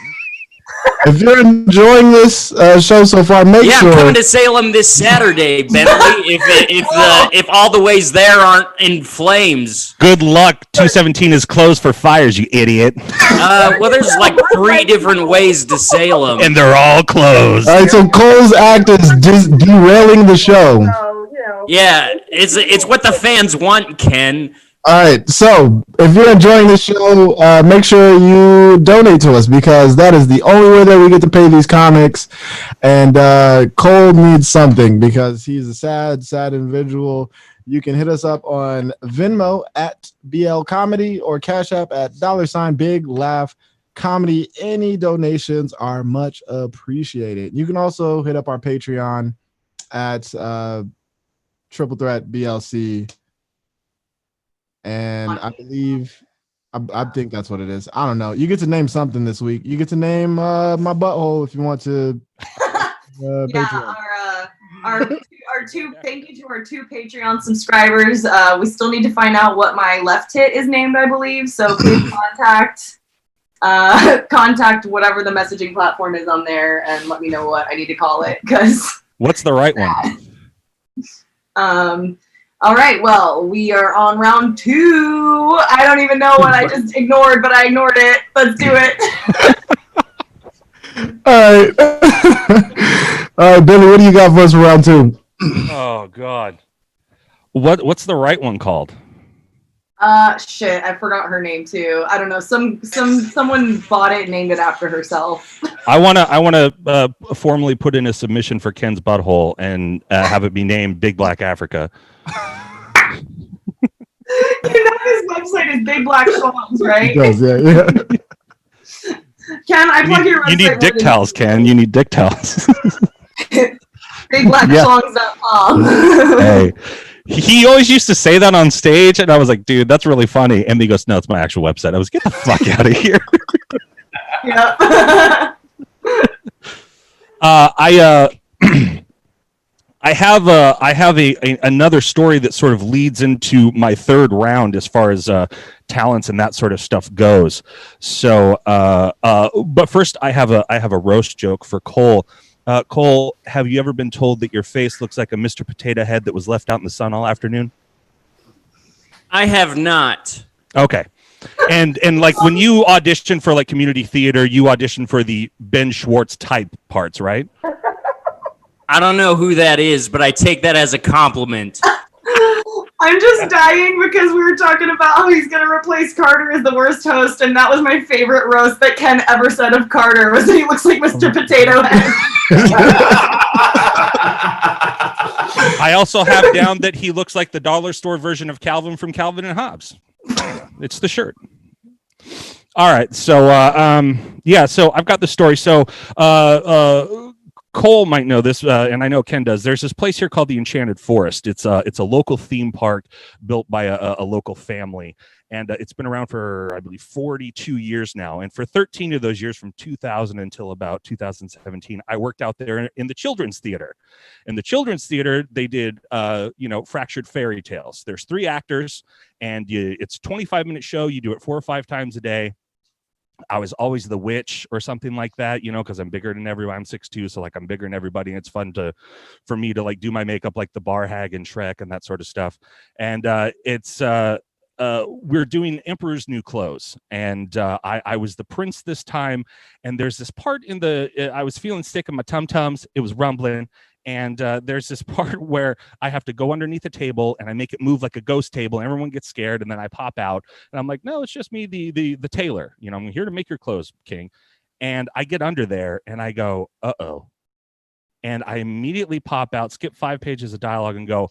if you're enjoying this show so far, make sure. I'm coming to Salem this Saturday, Bentley. If all the ways there aren't in flames. Good luck. 217 is closed for fires, you idiot. Well, there's like 3 different ways to Salem. And they're all closed. All right, so Cole's act is derailing the show. Yeah, it's what the fans want, Ken. All right, so if you're enjoying this show, make sure you donate to us because that is the only way that we get to pay these comics. And Cole needs something because he's a sad individual. You can hit us up on Venmo at BL Comedy or Cash App at $Big Laugh Comedy. Any donations are much appreciated. You can also hit up our Patreon at Triple Threat BLC. And I believe, I think that's what it is. I don't know. You get to name something this week. You get to name my butthole if you want to. Yeah, our two. Thank you to our 2 Patreon subscribers. We still need to find out what my left hit is named, I believe. So please contact whatever the messaging platform is on there and let me know what I need to call it. What's the right one? All right, well, we are on round 2. I don't even know what I just ignored, but I ignored it. Let's do it. All right. All right, Billy, what do you got for us for round 2? Oh, God. What's the right one called? Shit, I forgot her name, too. I don't know. Someone bought it and named it after herself. I wanna formally put in a submission for Ken's butthole and have it be named Big Black Africa. You know his website is Big Black Schlongs, right? It does, yeah. Ken, I plug your website. You need dick towels, Ken. You need dick towels. BigBlackSchlongs.com. Hey. He always used to say that on stage, and I was like, dude, that's really funny. And he goes, no, it's my actual website. I was, get the fuck out of here. Yep. I have another story that sort of leads into my third round as far as talents and that sort of stuff goes. So, but first, I have a roast joke for Cole. Cole, have you ever been told that your face looks like a Mr. Potato Head that was left out in the sun all afternoon? I have not. Okay. And like when you audition for like community theater, you audition for the Ben Schwartz type parts, right? I don't know who that is, but I take that as a compliment. I'm just dying because we were talking about how he's going to replace Carter as the worst host, and that was my favorite roast that Ken ever said of Carter, was that he looks like Mr. Potato Head. I also have down that he looks like the dollar store version of Calvin from Calvin and Hobbes. It's the shirt. All right, so so I've got the story. So Cole might know this, and I know Ken does. There's this place here called the Enchanted Forest. It's a local theme park built by a local family, and it's been around for, I believe, 42 years now. And for 13 of those years, from 2000 until about 2017, I worked out there in the children's theater. In the children's theater, they did fractured fairy tales. There's 3 actors, and it's a 25-minute show. You do it 4 or 5 times a day. I was always the witch or something like that, because I'm bigger than everyone. I'm 6'2", so like I'm bigger than everybody, and it's fun for me to like do my makeup like the bar hag and Shrek and that sort of stuff. And we're doing Emperor's New Clothes, and I was the prince this time. And there's this part in I was feeling sick in my tum-tums. It was rumbling. And there's this part where I have to go underneath a table and I make it move like a ghost table, and everyone gets scared, and then I pop out and I'm like, no, it's just me, the tailor. I'm here to make your clothes, king. And I get under there and I go, uh-oh. And I immediately pop out, skip 5 pages of dialogue, and go,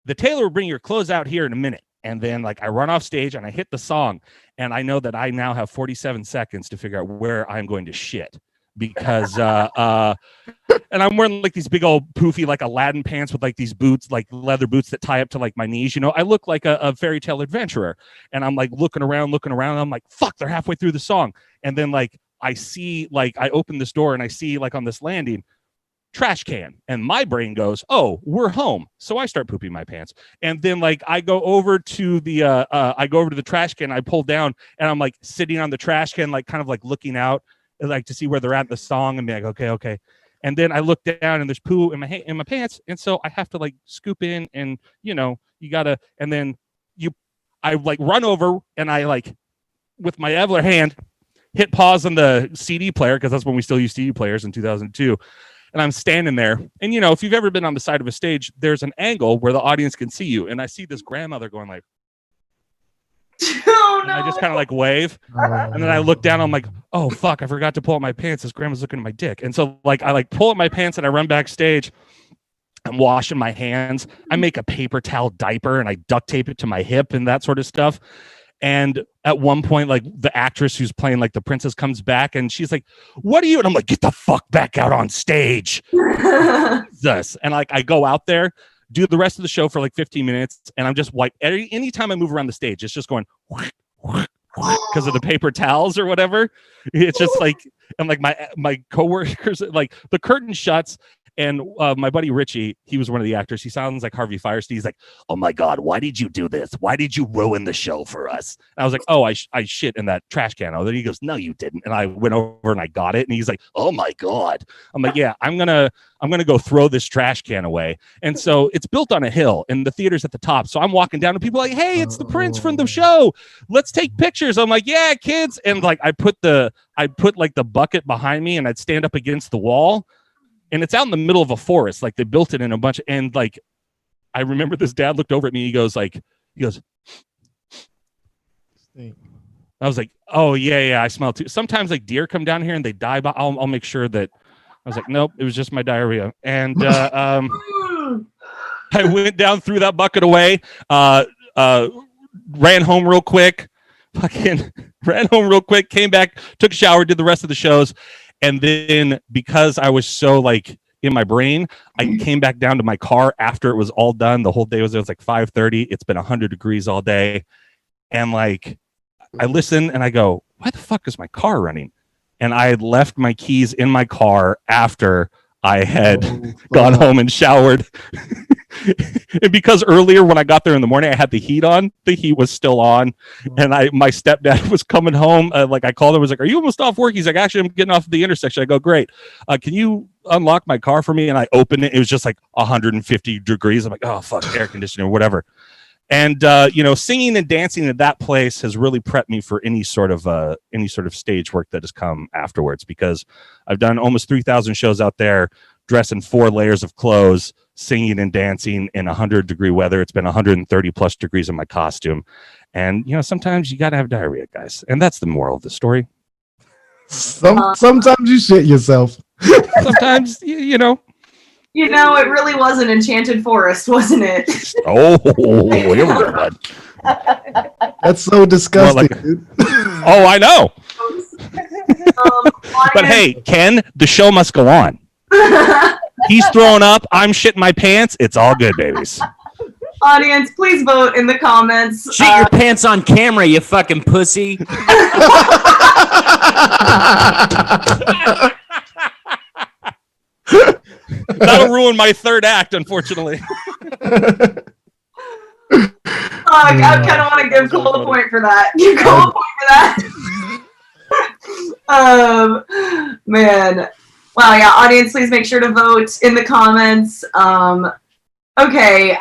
the tailor will bring your clothes out here in a minute. And then like I run off stage and I hit the song, and I know that I now have 47 seconds to figure out where I'm going to shit. Because and I'm wearing like these big old poofy like Aladdin pants with like these boots, like leather boots that tie up to like my knees. I look like a fairy tale adventurer, and I'm like looking around, and I'm like, fuck, they're halfway through the song. And then like I see, like I open this door and I see like on this landing, trash can, and my brain goes, oh, we're home. So I start pooping my pants. And then like I go over to the trash can, I pull down, and I'm like sitting on the trash can, like kind of like looking out, like to see where they're at in the song, and be like, okay. And then I look down and there's poo in my pants, and so I have to like scoop in, and you gotta, and then I like run over, and I like with my other hand hit pause on the CD player, because that's when we still use CD players in 2002. And I'm standing there, and if you've ever been on the side of a stage, there's an angle where the audience can see you, and I see this grandmother going like, oh, no. I just kind of like wave, and then I look down. I'm like, oh fuck, I forgot to pull up my pants. This grandma's looking at my dick. And so like I like pull up my pants and I run backstage. I'm washing my hands. I make a paper towel diaper and I duct tape it to my hip and that sort of stuff. And at one point, like the actress who's playing like the princess comes back, and she's like, what are you? And I'm like, get the fuck back out on stage. Jesus. And like I go out there, do the rest of the show for like 15 minutes, and I'm just like, anytime I move around the stage, it's just going because of the paper towels or whatever. It's just like, I'm like my coworkers, like the curtain shuts, and my buddy Richie, he was one of the actors. He sounds like Harvey Firestein. He's like, oh my God, why did you do this? Why did you ruin the show for us? And I was like, oh, I shit in that trash can. And he goes, no, you didn't. And I went over and I got it. And he's like, oh my God. I'm like, yeah, I'm gonna go throw this trash can away. And so it's built on a hill, and the theater's at the top. So I'm walking down, and people are like, hey, it's the prince from the show. Let's take pictures. I'm like, yeah, kids. And like I put like the bucket behind me, and I'd stand up against the wall. And it's out in the middle of a forest. Like they built it in a bunch. And like, I remember this dad looked over at me. He goes, I was like, oh yeah, I smell too. Sometimes like deer come down here and they die, but I'll make sure that. I was like, nope, it was just my diarrhea. And I went down, threw that bucket away, ran home real quick, came back, took a shower, did the rest of the shows. And then because I was so like in my brain, I came back down to my car after it was all done. The whole day it was like 5:30. It's been 100 degrees all day. And like, I listen and I go, why the fuck is my car running? And I had left my keys in my car after I had gone home and showered. And because earlier when I got there in the morning, I had the heat on. The heat was still on. And my stepdad was coming home. Like I called him, I was like, are you almost off work? He's like, actually, I'm getting off the intersection. I go, great. Can you unlock my car for me? And I opened it. It was just like 150 degrees. I'm like, oh, fuck, air conditioning or whatever. And, singing and dancing at that place has really prepped me for any sort of stage work that has come afterwards, because I've done almost 3,000 shows out there, dressed in 4 layers of clothes, singing and dancing in 100-degree weather. It's been 130 plus degrees in my costume. And, sometimes you got to have diarrhea, guys. And that's the moral of the story. Sometimes you shit yourself. Sometimes, You know, it really was an enchanted forest, wasn't it? Oh, here we go, bud. That's so disgusting, Well, dude. Oh, I know. But hey, Ken, the show must go on. He's throwing up. I'm shitting my pants. It's all good, babies. Audience, please vote in the comments. Shit your pants on camera, you fucking pussy. That'll ruin my third act, unfortunately. I kind of want to give Cole a point for that. Give Cole a point for that. Man. Wow, yeah, audience, please make sure to vote in the comments. Okay,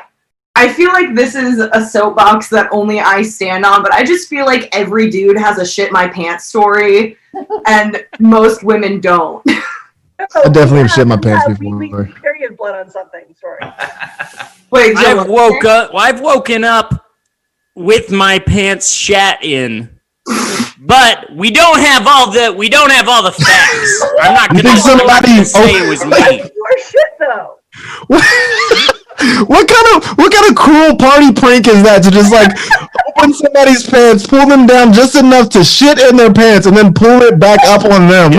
I feel like this is a soapbox that only I stand on, but I just feel like every dude has a shit my pants story, and most women don't. I definitely have shit my pants before. Period blood on something. Sorry. Wait, Joe, I've woken up with my pants shat in. But we don't have all the facts. I'm not gonna say it was me. Your shit though. What kind of cruel party prank is that to just like open somebody's pants, pull them down just enough to shit in their pants, and then pull it back up on them?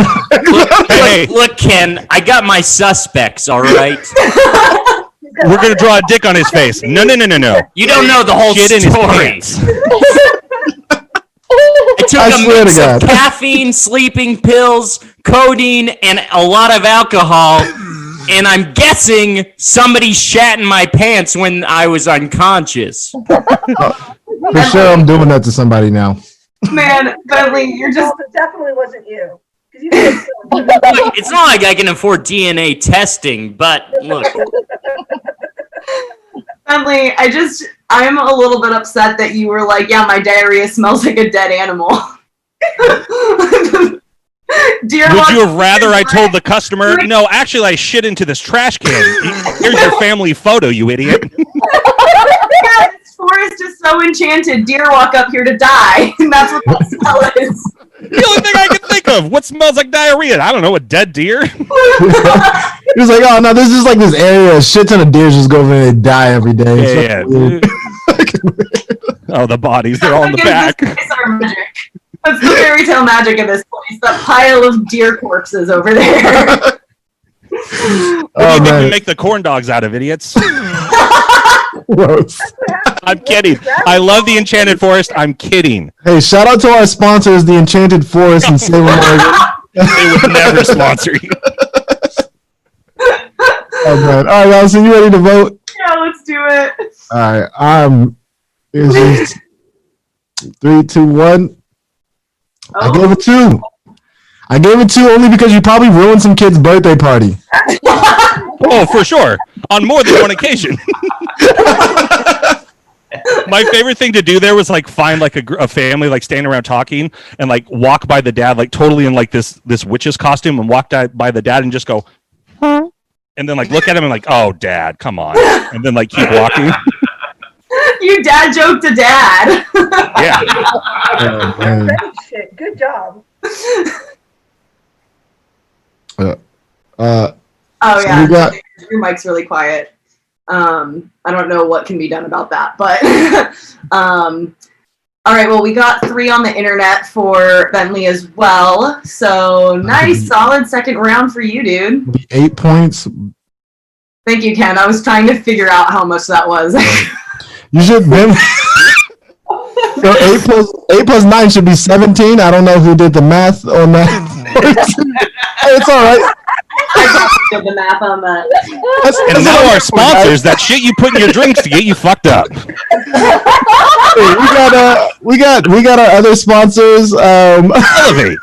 Look, Ken, I got my suspects. All right. We're gonna draw a dick on his face. No. You don't know the whole Shit in his story. pants. I took a mix of caffeine, sleeping pills, codeine, and a lot of alcohol. And I'm guessing somebody shat in my pants when I was unconscious. For sure, I'm doing that to somebody now. Man, Bentley, you're just... It definitely wasn't you. Look, it's not like I can afford DNA testing, but look. Bentley, I'm a little bit upset that you were like, yeah, my diarrhea smells like a dead animal. Would you have rather I told the customer, no, actually I shit into this trash can. Here's your family photo, you idiot. Yeah, this forest is so enchanted. Deer walk up here to die, and that's what that smell is. The only thing I can think of. What smells like diarrhea? I don't know, a dead deer? He was like, oh no, this is like this area, a shit ton of deer just go over there and die every day. Yeah. Oh, the bodies, they're all in the back. That's the fairy tale magic of this place. That pile of deer corpses over there. What do you think we make the corn dogs out of, idiots? Gross. I'm kidding. I love the Enchanted Forest. I'm kidding. Hey, shout out to our sponsors, the Enchanted Forest in Salem, Oregon. They would never sponsor you. Oh man! All right, guys, so you ready to vote? Yeah, let's do it. All right. Is 3, 2, 1. Oh. I gave it 2. I gave it 2 only because you probably ruined some kid's birthday party. Oh, for sure. On more than one occasion. My favorite thing to do there was like find like a family like standing around talking and like walk by the dad like totally in like this witch's costume and walk by the dad and just go, huh? And then like look at him and like, oh, dad, come on. And then like keep walking. You dad joked to dad. Yeah. Oh, shit. Good job. Oh so yeah, your mic's really quiet. I don't know what can be done about that, but all right. Well, we got 3 on the internet for Bentley as well. So nice, solid second round for you, dude. 8 points. Thank you, Ken. I was trying to figure out how much that was. You should Ben. So 8 plus 9 should be 17. I don't know who did the math on that. It's all right. I did the math on that. And now our sponsors, that shit you put in your drinks to get you fucked up. We got our other sponsors. Elevate.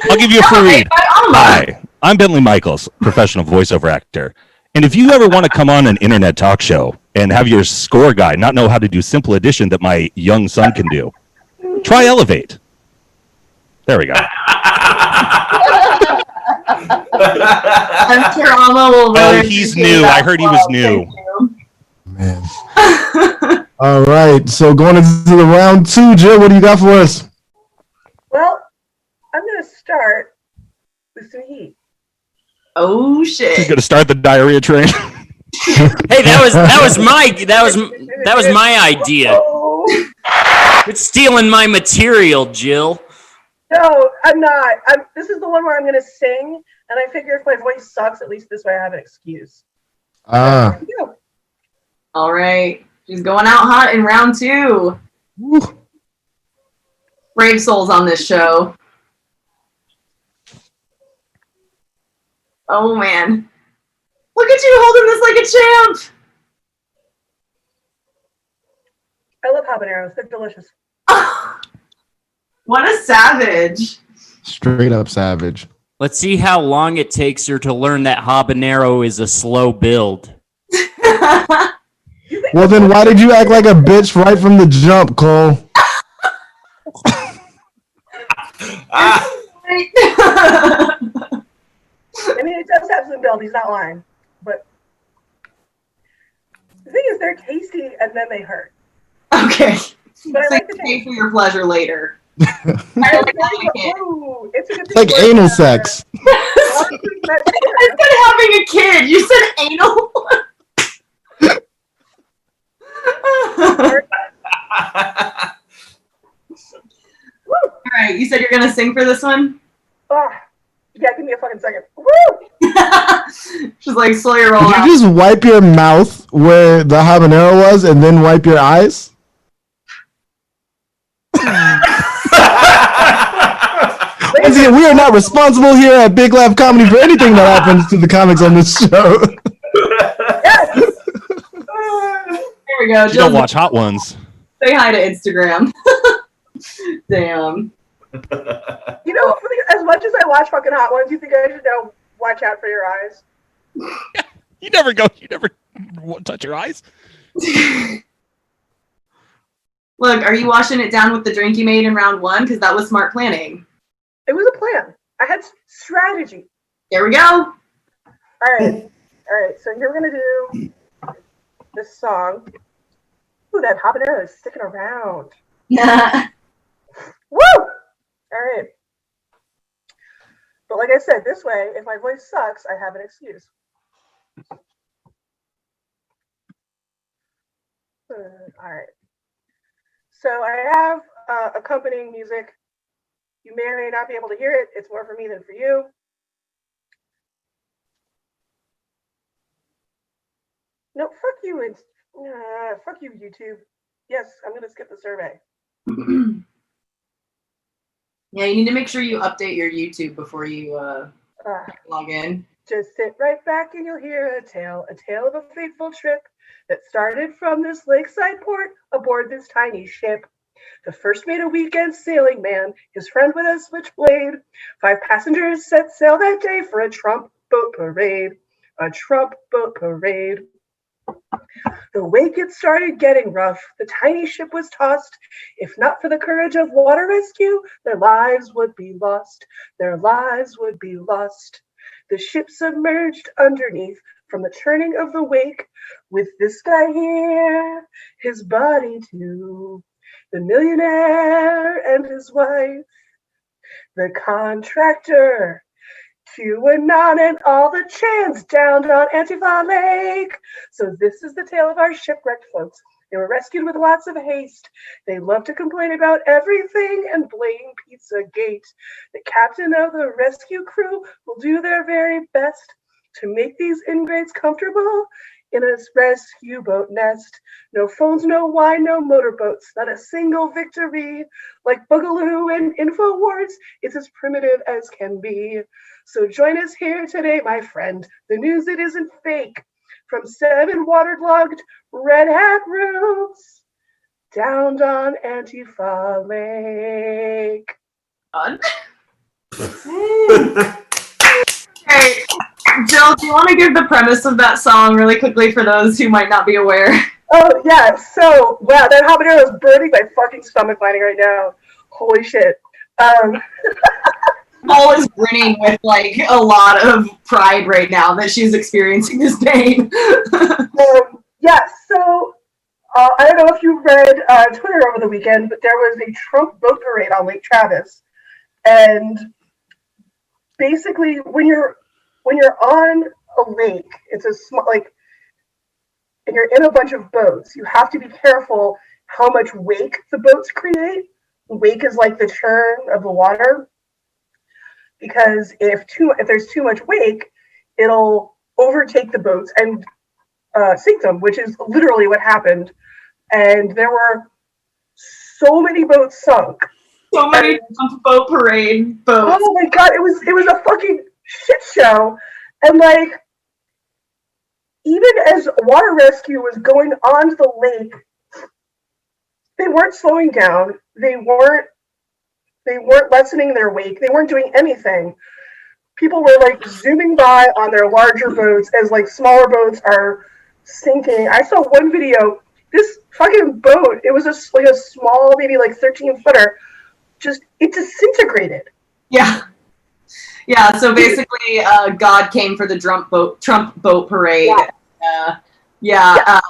I'll give you a free read. Hi, I'm Bentley Michaels, professional voiceover actor. And if you ever want to come on an internet talk show and have your score guy not know how to do simple addition that my young son can do, try Elevate. There we go. I'm sure Alma will really he's new. I heard he was new. Man. All right. So going into the round 2, Jill, what do you got for us? Well, I'm going to start with some heat. Oh She's shit. gonna start the diarrhea train. Hey, that was my idea. Oh, It's stealing my material, Jill. no, I'm not. This is the one where I'm going to sing, and I figure if my voice sucks, at least this way I have an excuse. Ah. Yeah. All right. She's going out hot in round 2. Woo. Brave souls on this show. Oh man. Look at you holding this like a champ. I love habaneros. They're delicious. What a savage. Straight up savage. Let's see how long it takes her to learn that habanero is a slow build. Well, then why did you act like a bitch right from the jump, Cole? I mean, it does have some build. He's not lying. But the thing is, they're tasty and then they hurt. Okay. But I So like you the pay taste. for your pleasure later. I like it. Ooh, it's a good It's like thing anal we're, sex. I said having a kid. You said anal. All right. You said you're gonna sing for this one. Oh, yeah, give me a fucking second. Woo! She's like, slow your roll Did out. you just wipe your mouth where the habanero was and then wipe your eyes? Once again, we are not responsible here at Big Laugh Comedy for anything that happens to the comics on this show. There we go. You don't watch Hot Ones. Say hi to Instagram. Damn. You know, as much as I watch fucking Hot Ones, you think I should know, watch out for your eyes? You never touch your eyes. Look, are you washing it down with the drink you made in round 1? Because that was smart planning. It was a plan. I had strategy. There we go. All right. All right. So here we're going to do this song. Ooh, that habanero is sticking around. Woo! All right. But like I said, this way, if my voice sucks, I have an excuse. All right. So I have accompanying music. You may or may not be able to hear it. It's more for me than for you. No, fuck you. Fuck you, YouTube. Yes, I'm going to skip the survey. Yeah, you need to make sure you update your YouTube before you log in. Just sit right back and you'll hear a tale of a fateful trip that started from this lakeside port aboard this tiny ship. The first mate a weekend sailing man, his friend with a switchblade. 5 passengers set sail that day for a Trump boat parade. A Trump boat parade. The wake it started getting rough. The tiny ship was tossed. If not for the courage of water rescue, their lives would be lost. Their lives would be lost. The ship submerged underneath from the churning of the wake. With this guy here, his body too. The millionaire and his wife. The contractor. QAnon and all the chants downed on Antifa Lake. So this is the tale of our shipwrecked folks. They were rescued with lots of haste. They love to complain about everything and blame Pizzagate. The captain of the rescue crew will do their very best to make these ingrates comfortable in a rescue boat nest. No phones, no wine, no motorboats, not a single victory. Like Boogaloo and InfoWars, it's as primitive as can be. So join us here today, my friend. The news, it isn't fake. From 7 waterlogged Red Hat rooms, downed on Antifa Lake. Done. Okay, Jill, do you want to give the premise of that song really quickly for those who might not be aware? Oh, yeah. So, wow, that habanero is burning my fucking stomach lining right now. Holy shit. Paul is grinning with like a lot of pride right now that she's experiencing this pain. Yeah, so I don't know if you read Twitter over the weekend, but there was a Trump boat parade on Lake Travis. And basically, when you're when you're on a lake, it's a small, like, and you're in a bunch of boats, you have to be careful how much wake the boats create. Wake is like the churn of the water, because if there's too much wake, it'll overtake the boats and sink them, which is literally what happened. And there were so many boats sunk. So many boat parade boats. Oh my god, it was a fucking shit show. And like, even as water rescue was going onto the lake, they weren't slowing down. They weren't lessening their wake. They weren't doing anything. People were like zooming by on their larger boats as like smaller boats are sinking. I saw one video. This fucking boat, it was like a small, maybe like 13-footer. It disintegrated. Yeah. Yeah, so basically, God came for the Trump boat parade. Yeah.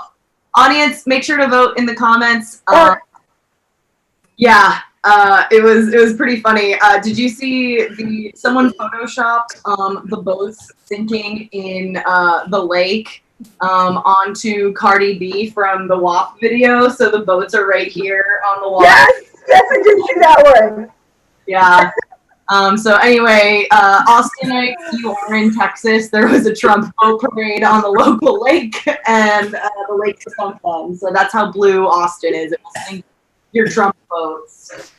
Audience, make sure to vote in the comments. It was pretty funny. Did you see someone photoshopped the boats sinking in the lake onto Cardi B from the WAP video? So the boats are right here on the water. Yes, I did see that one. Yeah. So anyway, Austin, you are in Texas. There was a Trump boat parade on the local lake, and the lake sunk them. So that's how blue Austin is. It will sink your Trump boats.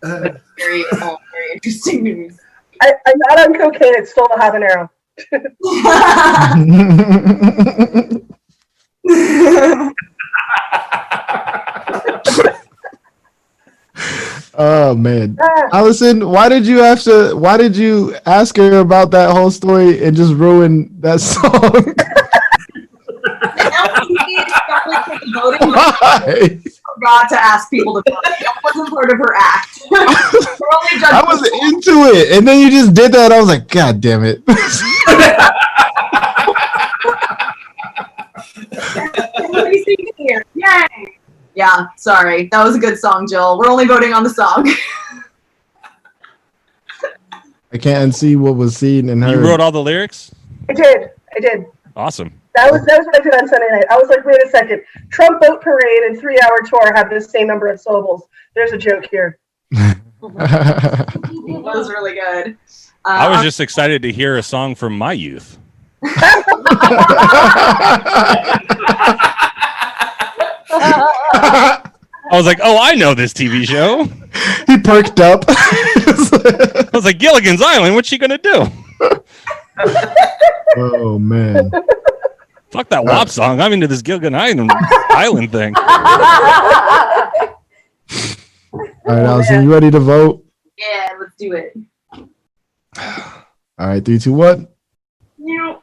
Very, very interesting news. I'm not on cocaine. It's still the habanero. Oh man, Allison, why did you ask her about that whole story and just ruin that song? Why? Forgot to ask people to vote. That wasn't part of her act. I was into it, and then you just did that. I was like, God damn it. Yay! Yeah, sorry. That was a good song, Jill. We're only voting on the song. I can't see what was seen and heard. You wrote all the lyrics? I did. Awesome. That was what I did on Sunday night. I was like, wait a second. Trump boat parade and 3-hour tour have the same number of syllables. There's a joke here. That was really good. I was just excited to hear a song from my youth. I was like, oh, I know this TV show. He perked up. I was like, Gilligan's Island, what's she going to do? Oh, man. Fuck that WAP song. I'm into this Gilligan Island thing. All right, Allison, you ready to vote? Yeah, let's do it. All right, 3, 2, 1. Yeah.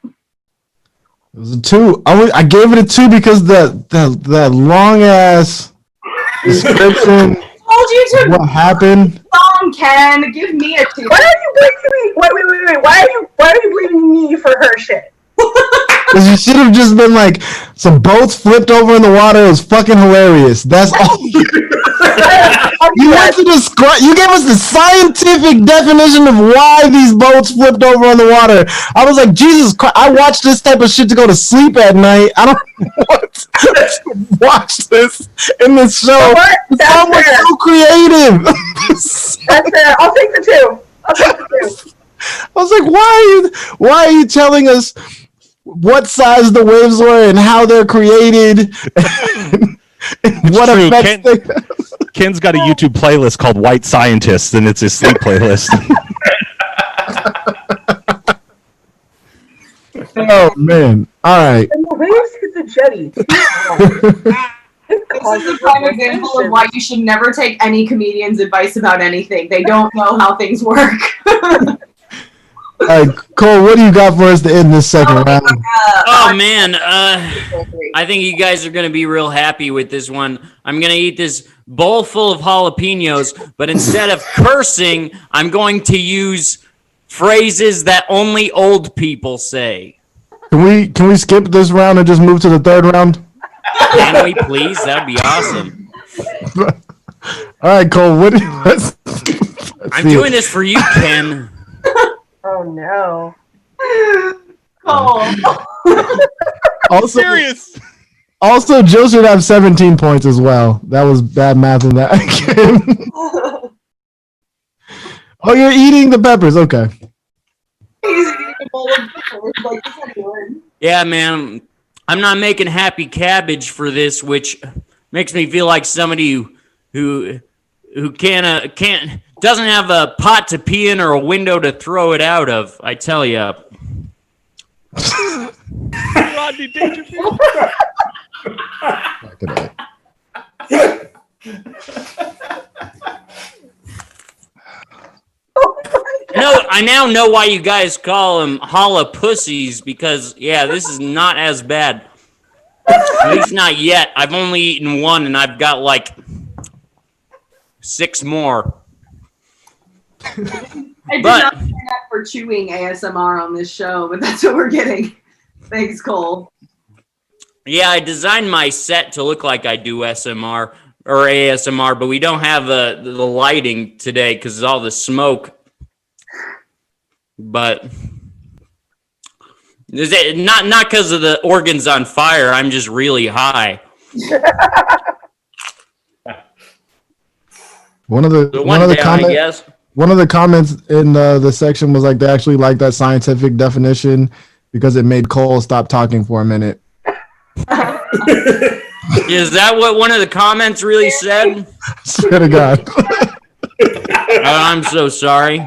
It was a 2. I gave it a 2 because that long ass description. Told you to what happened? Song, Ken. Give me a 2. Why are you blaming me? Wait. Why are you blaming me for her shit? Because you should have just been like, some boats flipped over in the water. It was fucking hilarious. That's all. You went to describe. You gave us the scientific definition of why these boats flipped over on the water. I was like, Jesus Christ! I watch this type of shit to go to sleep at night. I don't want to watch this in this show. The song was so creative. That's fair. I'll take the 2. I was like, why are you telling us what size the waves were and how they're created? And what true. effects they have? Ken's got a YouTube playlist called White Scientists, and it's his sleep playlist. Oh, man. All right. And the waves hit the jetty. This is a prime example of why you should never take any comedian's advice about anything. They don't know how things work. All right, Cole, what do you got for us to end this second round? Oh man, I think you guys are gonna be real happy with this one. I'm gonna eat this bowl full of jalapenos, but instead of cursing, I'm going to use phrases that only old people say. Can we skip this round and just move to the third round? Can we please? That'd be awesome. All right, Cole, let's I'm doing this for you, Ken. Oh Oh no. Oh. Also, Serious. also, Jill should have 17 points as well. That was bad math in that game. Oh, you're eating the peppers. Okay. He's eating a bowl of peppers like this anyone. Yeah, man. I'm not making happy cabbage for this, which makes me feel like somebody who can't doesn't have a pot to pee in or a window to throw it out of. I tell you. Rodney Dangerfield. No, I now know why you guys call them holla pussies, because yeah, this is not as bad. At least not yet. I've only eaten one and I've got like 6 more. I did But- not sign up for chewing ASMR on this show, but that's what we're getting. Thanks, Cole. Yeah, I designed my set to look like I do SMR or ASMR, but we don't have the lighting today because of all the smoke. But is it not because of the organs on fire? I'm just really high. One of the I guess. one of the comments in the section was like they actually like that scientific definition because it made Cole stop talking for a minute. Is that what one of the comments really said? Swear to God. Oh, I'm so sorry.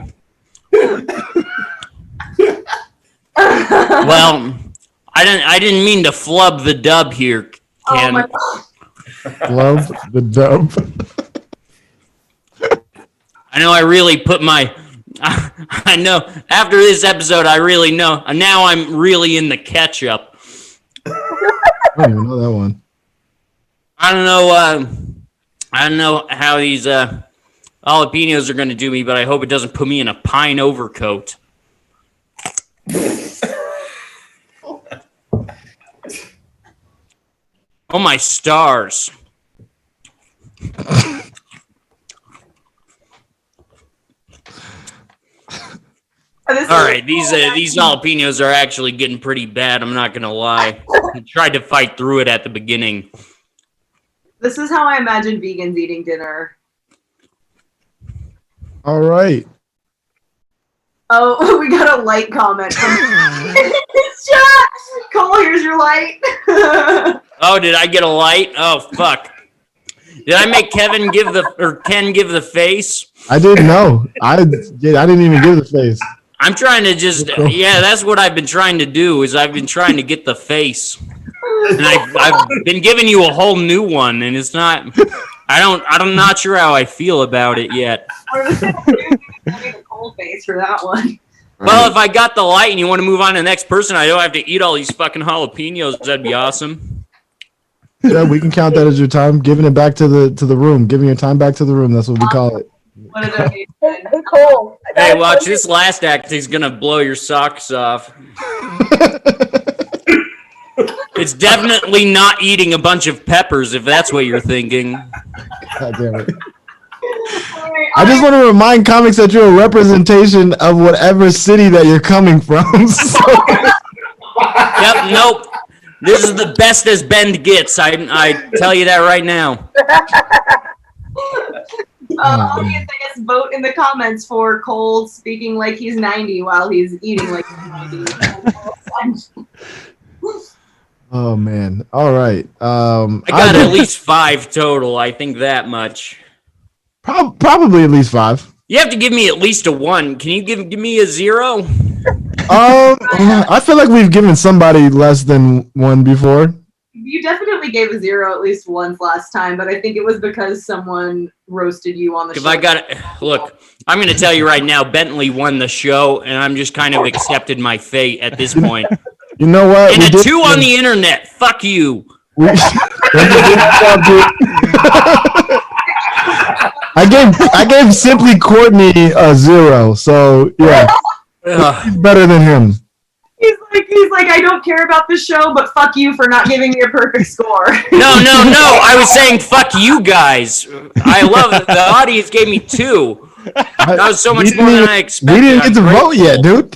Well, I didn't mean to flub the dub here, Ken. Oh my God. Love the dub. I know I really put my I know after this episode I really know. Now I'm really in the ketchup. I don't even know that one. I don't know how these jalapenos are going to do me, but I hope it doesn't put me in a pine overcoat. Oh my stars. All right, these jalapenos are actually getting pretty bad. I'm not gonna lie. I tried to fight through it at the beginning. This is how I imagine vegans eating dinner. All right. Oh, we got a light comment from his chat. Cole, here's your light. Oh, did I get a light? Oh, fuck. Did I make Ken give the face? I didn't know. I didn't even give the face. I'm trying to yeah, that's what I've been trying to do, is I've been trying to get the face. And I've been giving you a whole new one, and it's not, I'm not sure how I feel about it yet. The cold face for that one. Well, if I got the light and you want to move on to the next person, I don't have to eat all these fucking jalapenos. That'd be awesome. Yeah, we can count that as your time. Giving it back to the room. Giving your time back to the room. That's what we call it. What a donation. Hey, Cole. Hey, watch, this last act is gonna blow your socks off. It's definitely not eating a bunch of peppers, if that's what you're thinking. God damn it. I just want to remind comics that you're a representation of whatever city that you're coming from. So. Yep, nope. This is the best as Bend gets. I tell you that right now. Audience, I guess, vote in the comments for Cole speaking like he's 90 while he's eating like he's 90. Oh man! All right. I got at least 5 total. I think that much. Probably at least 5. You have to give me at least a 1. Can you give me a 0? I feel like we've given somebody less than 1 before. You definitely gave a 0 at least once last time, but I think it was because someone roasted you on the show. If I got it, look, I'm going to tell you right now, Bentley won the show, and I'm just kind of accepted my fate at this point. You know what? And a 2 on the internet. Fuck you. I gave Simply Courtney a 0, so yeah, he's better than him. He's like, I don't care about the show, but fuck you for not giving me a perfect score. No. I was saying fuck you guys. I love it. The audience gave me 2. That was so much more than I expected. We didn't get to vote yet, dude.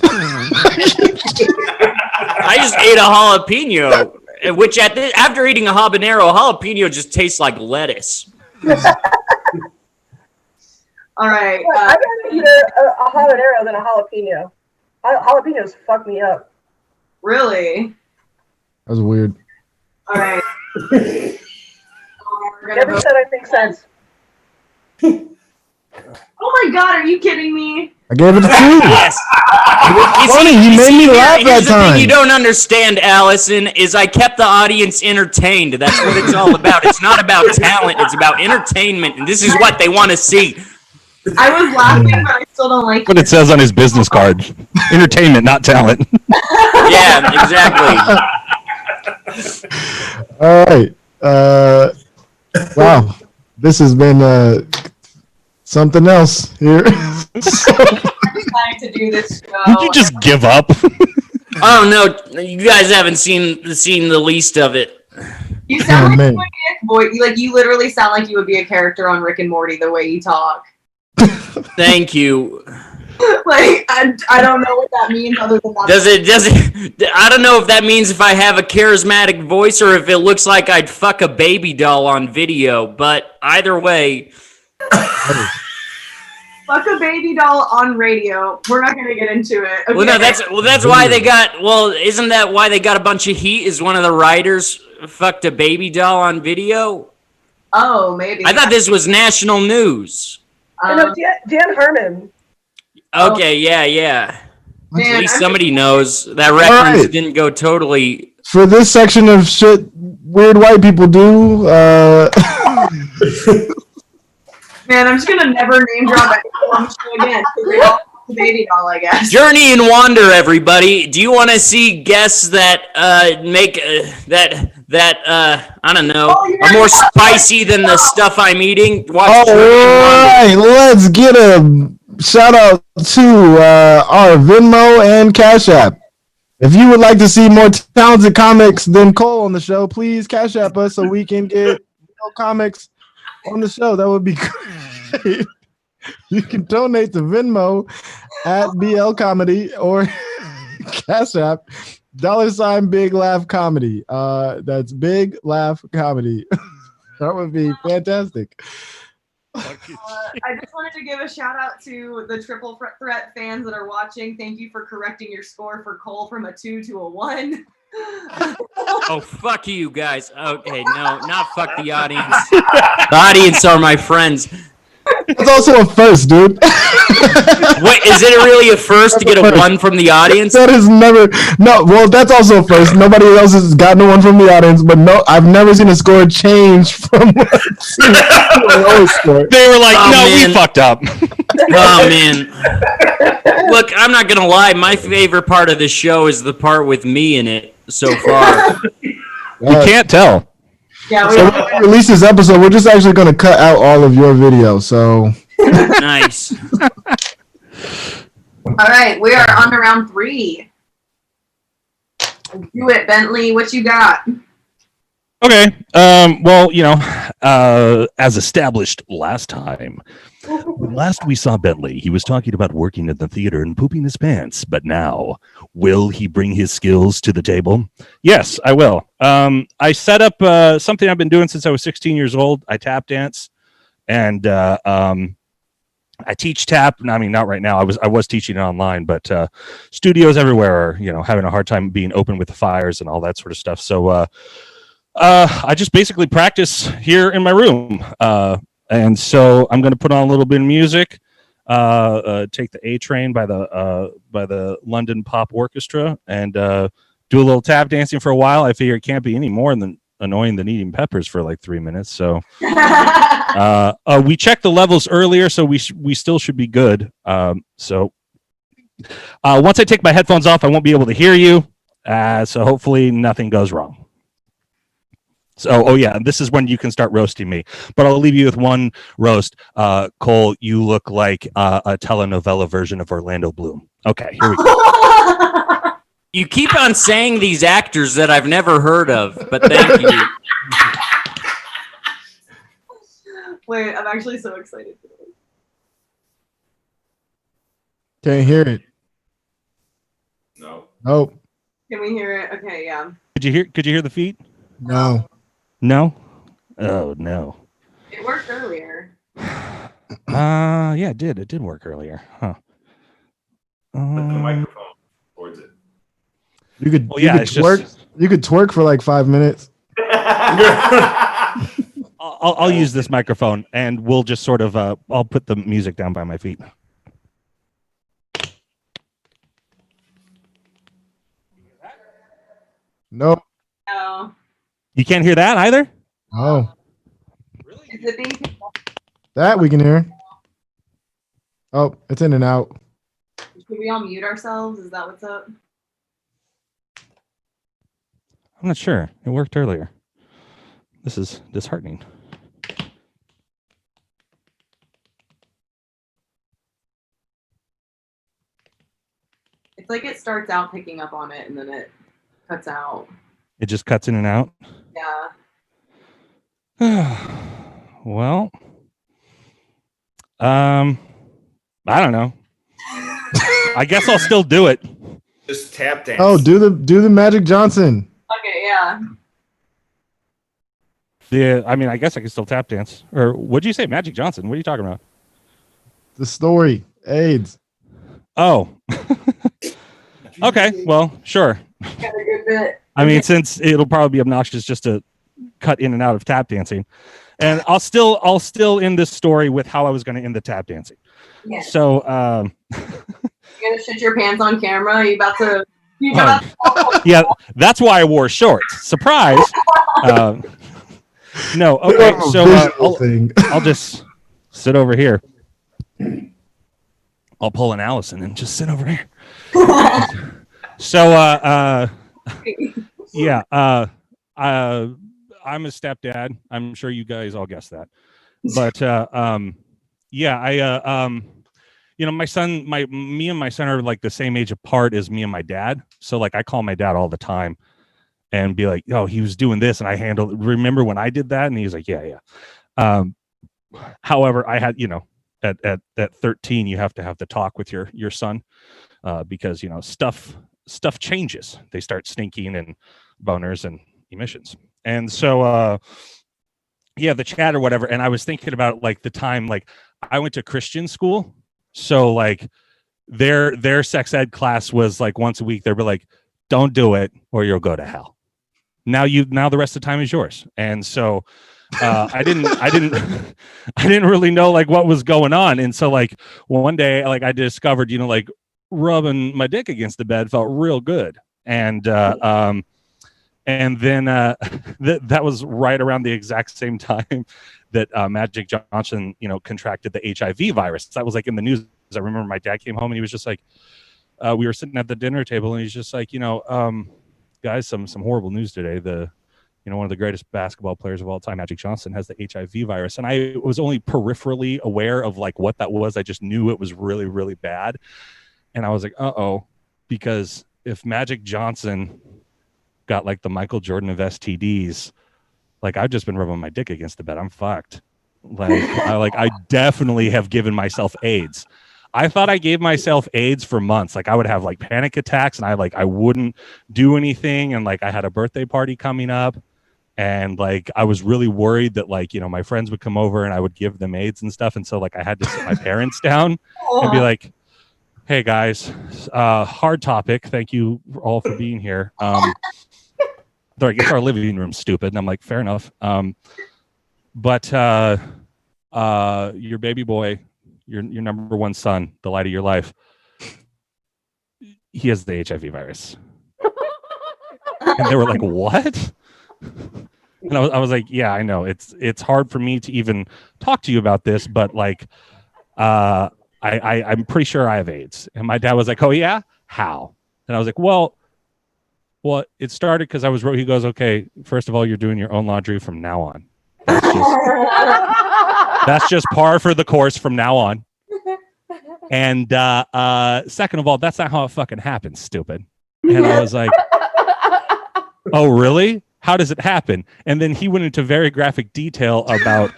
I just ate a jalapeno, which after eating a jalapeno just tastes like lettuce. All right. I'd rather eat a habanero than a jalapeno. Jalapenos fuck me up. Really? That was weird. All right. Never said I think sense. Oh my God, are you kidding me? I gave it a 2. Yes. Funny, you made me laugh that Here's the time. thing you don't understand, Allison, is I kept the audience entertained. That's what it's all about. It's not about talent. It's about entertainment, and this is what they want to see. I was laughing, but I still don't like What it says on his business card. Entertainment, not talent. Yeah, exactly. All right. Wow. This has been something else here. I'm trying to do this show. Did you just give up? Oh no, you guys haven't seen the least of it. You sound like man. you would be a boy. Like you literally sound like you would be a character on Rick and Morty the way you talk. Thank you. Like I don't know what that means other than that. Does it? I don't know if that means if I have a charismatic voice or if it looks like I'd fuck a baby doll on video. But either way, Fuck a baby doll on radio. We're not gonna get into it. Okay. well, no, that's why they got. Well, isn't that why they got a bunch of heat? Is one of the writers fucked a baby doll on video? Oh, maybe. I thought this was national news. No, Dan Harmon. Okay, yeah. Man, At least I'm somebody just- knows that reference right. didn't go totally. For this section of shit weird white people do, Man, I'm just gonna never name drop anyone on the show again because they all the baby doll, I guess. Journey and Wander, everybody. Do you want to see guests that make I don't know, are more spicy than the stuff I'm eating? Watch all Journey and Wander. right, let's get a shout out to our Venmo and Cash App. If you would like to see more talented comics than Cole on the show, please Cash App us so we can get real comics on the show. That would be great. You can donate to Venmo at BL Comedy or Cash App $ Big Laugh Comedy. That's Big Laugh Comedy. That would be fantastic. I just wanted to give a shout out to the Triple Threat fans that are watching. Thank you for correcting your score for Cole from a 2 to a 1. Oh, fuck you guys. Okay, no, not fuck the audience. The audience are my friends. It's also a first, dude. Wait, is it really a first to get a 1 from the audience? That is never no. Well, that's also a first. Nobody else has gotten a 1 from the audience, but no, I've never seen a score change from to a lower score. They were like, Oh, no, man. we fucked up. Oh, man. Look, I'm not going to lie. My favorite part of the show is the part with me in it so far. You can't tell. Yeah, So when we release this episode, we're just actually going to cut out all of your video. So Nice. all right, we are on to round 3. Do it, Bentley. What you got? Okay. Well, as established last time, when last we saw Bentley, he was talking about working at the theater and pooping his pants. But now, will he bring his skills to the table? Yes, I will. I set up something I've been doing since I was 16 years old. I tap dance, and I teach tap. I mean, not right now. I was teaching it online, but studios everywhere are having a hard time being open with the fires and all that sort of stuff. So I just basically practice here in my room. And so I'm going to put on a little bit of music, take the A Train by the London Pop Orchestra, and do a little tap dancing for a while. I figure it can't be any more than annoying than eating peppers for like 3 minutes. So we checked the levels earlier, so we still should be good. So once I take my headphones off, I won't be able to hear you. So hopefully nothing goes wrong. So, this is when you can start roasting me. But I'll leave you with one roast. Cole, you look like a telenovela version of Orlando Bloom. Okay, here we go. You keep on saying these actors that I've never heard of, but thank you. Wait, I'm actually so excited for this. Can't hear it. No. Nope. Can we hear it? Okay, yeah. Could you hear the feet? No. No. Oh no. It worked earlier. Yeah, it did. It did work earlier. Huh. Put the microphone towards it. You could, Well, you yeah, could it's twerk. just- You could twerk for like 5 minutes. I'll use this microphone, and we'll just sort of. I'll put the music down by my feet. Nope. No. You can't hear that either. Oh, Is it being that we can hear. Oh, it's in and out. Should we all mute ourselves? Is that what's up? I'm not sure. It worked earlier. This is disheartening. It's like it starts out picking up on it and then it cuts out. It just cuts in and out. Yeah. Well, I don't know. I guess I'll still do it. Just tap dance. Oh, do the Magic Johnson. Okay, yeah. Yeah, I mean, I guess I can still tap dance. Or what'd you say, Magic Johnson? What are you talking about? The story. AIDS. Oh. Okay, well, sure. Got a good bit. I mean, since it'll probably be obnoxious just to cut in and out of tap dancing, and I'll still end this story with how I was going to end the tap dancing. Yeah. So, You gonna shit your pants on camera? You about to? yeah, that's why I wore shorts. Surprise. No, okay. So I'll just sit over here. I'll pull an Allison and just sit over here. So, yeah, I'm a stepdad. I'm sure you guys all guessed that. But yeah, my son, me and my son are like the same age apart as me and my dad. So like I call my dad all the time and be like, oh, he was doing this and I handled, remember when I did that? And he's like, yeah. However, I had, at 13, you have to have the talk with your son because, stuff changes. They start stinking and boners and emissions. And so, yeah, the chat or whatever. And I was thinking about like the time, like I went to Christian school. So like their sex ed class was like once a week. They'd be like, don't do it or you'll go to hell. Now the rest of the time is yours. And so I didn't really know like what was going on. And so like one day, like I discovered, like rubbing my dick against the bed felt real good. And then that was right around the exact same time that Magic Johnson, contracted the HIV virus. That was like in the news. I remember my dad came home and he was just like, we were sitting at the dinner table and he's just like, guys, some horrible news today. One of the greatest basketball players of all time, Magic Johnson, has the HIV virus. And I was only peripherally aware of like what that was. I just knew it was really, really bad. And I was like, because if Magic Johnson got like the Michael Jordan of STDs, like I've just been rubbing my dick against the bed. I'm fucked. I definitely have given myself AIDS. I thought I gave myself AIDS for months. Like I would have like panic attacks and I wouldn't do anything. And like I had a birthday party coming up and like I was really worried that like, my friends would come over and I would give them AIDS and stuff. And so like I had to sit my parents down and be like, hey guys, hard topic. Thank you all for being here. They're like, it's our living room, stupid. And I'm like, fair enough. But your baby boy, your number one son, the light of your life, he has the HIV virus. And they were like, what? And I was like, yeah, I know. It's hard for me to even talk to you about this, but like, I'm pretty sure I have AIDS. And my dad was like, oh yeah? How? And I was like, well, it started because he goes, okay, first of all, you're doing your own laundry from now on. That's just par for the course from now on. And second of all, that's not how it fucking happens, stupid. And I was like, oh, really? How does it happen? And then he went into very graphic detail about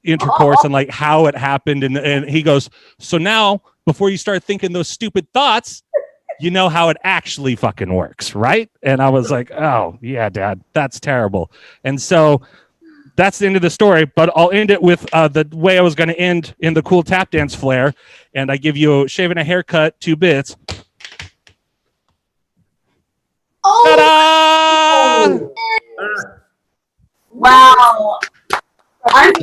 intercourse and like how it happened. And he goes, so now before you start thinking those stupid thoughts, you know how it actually fucking works, right? And I was like, oh, yeah, Dad, that's terrible. And so that's the end of the story, but I'll end it with the way I was going to end in the cool tap dance flair. And I give you a shave and a haircut, 2 bits. Oh! Ta-da! Wow.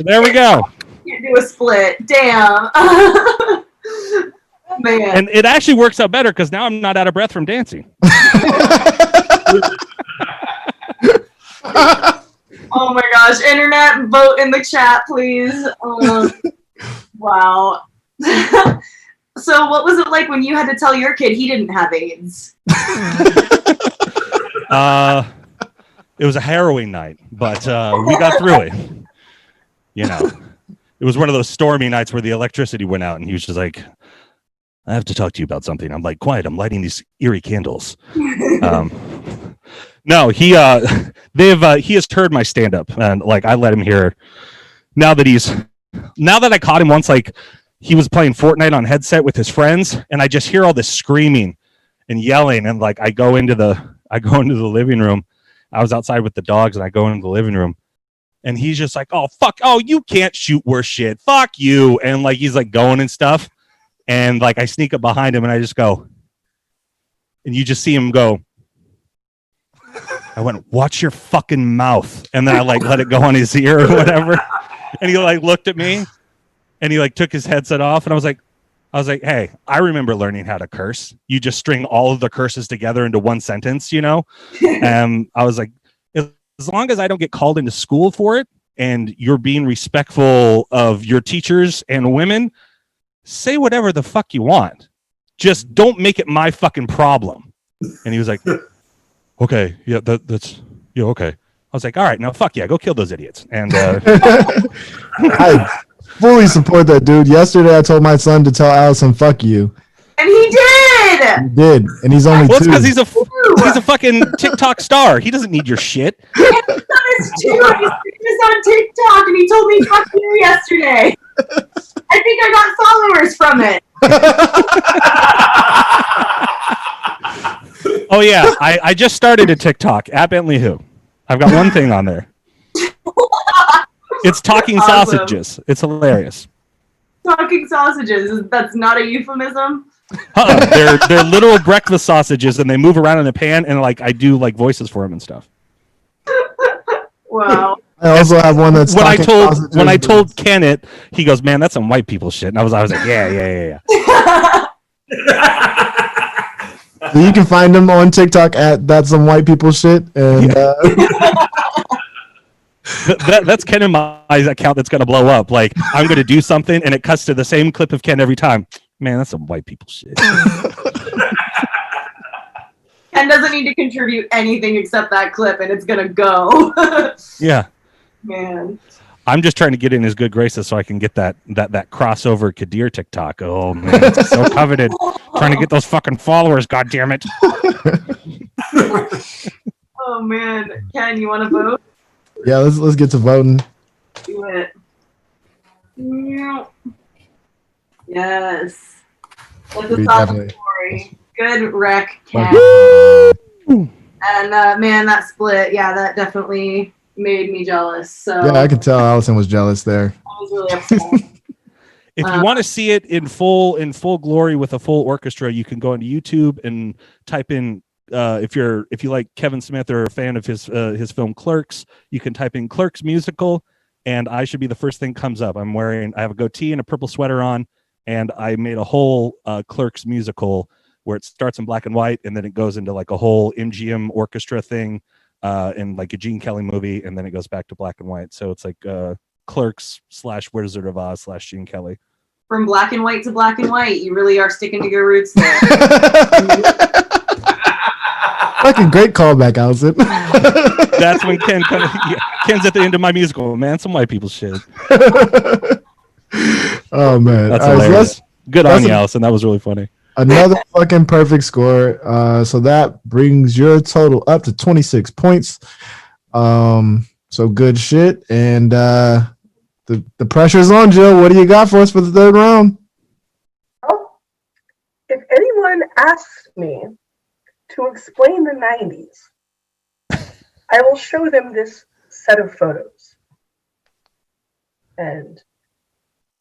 There we go. Can't do a split. Damn. Man. And it actually works out better because now I'm not out of breath from dancing. Oh my gosh. Internet, vote in the chat, please. Wow. So what was it like when you had to tell your kid he didn't have AIDS? It was a harrowing night, but we got through it. You know, it was one of those stormy nights where the electricity went out and he was just like, I have to talk to you about something. I'm like, quiet, I'm lighting these eerie candles. No, he has heard my stand-up, and like I let him hear. Now that I caught him once, like he was playing Fortnite on headset with his friends, and I just hear all this screaming and yelling, and like I go into the living room. I was outside with the dogs, and I go into the living room, and he's just like, "Oh fuck! Oh, you can't shoot worse shit! Fuck you!" And like he's like going and stuff, and like I sneak up behind him, and I just go, and you just see him go. I went, watch your fucking mouth. And then I like let it go on his ear or whatever. And he like looked at me and he like took his headset off. And I was like, hey, I remember learning how to curse. You just string all of the curses together into one sentence, you know? And I was like, as long as I don't get called into school for it and you're being respectful of your teachers and women, say whatever the fuck you want. Just don't make it my fucking problem. And he was like, okay, yeah, that's yeah, okay. I was like, all right, now fuck yeah, go kill those idiots. And I fully support that, dude. Yesterday, I told my son to tell Allison, "Fuck you." And he did. He did, and he's only 2. It's because he's a fucking TikTok star. He doesn't need your shit. And his son is 2. He's on TikTok, and he told me fuck you yesterday. I think I got followers from it. Oh yeah, I just started a TikTok at Bentley Who. I've got one thing on there. It's talking Awesome. sausages. It's hilarious. Talking sausages. That's not a euphemism. They're literal breakfast sausages, and they move around in a pan, and like I do like voices for them and stuff. Wow. I also have one that's when I talking told Ken it, he goes, "Man, that's some white people shit." And I was like, yeah. So you can find them on TikTok at That's Some White People Shit. And that's Ken and my account that's going to blow up. Like, I'm going to do something, and it cuts to the same clip of Ken every time. Man, that's some white people shit. Ken doesn't need to contribute anything except that clip, and it's going to go. Yeah. Man. I'm just trying to get in his good graces so I can get that crossover Kadir TikTok. Oh, man, it's so coveted. Trying to get those fucking followers, God damn it. Oh, man. Ken, you want to vote? yeah, let's get to voting. Do it. Yeah. Yes. That's a We solid definitely- story. Good rec, Ken. And man, that split, yeah, that definitely made me jealous. So Yeah, I could tell Allison was jealous there. I was really upset. If you want to see it in full glory with a full orchestra, you can go into YouTube and type in if you like Kevin Smith or a fan of his film Clerks, you can type in Clerks musical, and I should be the first thing comes up. I have a goatee and a purple sweater on, and I made a whole Clerks musical where it starts in black and white, and then it goes into like a whole MGM orchestra thing, in like a Gene Kelly movie, and then it goes back to black and white. So it's like Clerks / Wizard of Oz / Gene Kelly. From black and white to black and white, you really are sticking to your roots there. Fucking great callback, Allison. That's when Ken's at the end of my musical. Man, some white people shit. Oh man, That's all right, so hilarious. Good on that's you, a- Allison. That was really funny. another fucking perfect score. So that brings your total up to 26 points. So good shit. And the pressure's on, Jill. What do you got for us for the third round? someone asks me to explain the 90s, I will show them this set of photos. And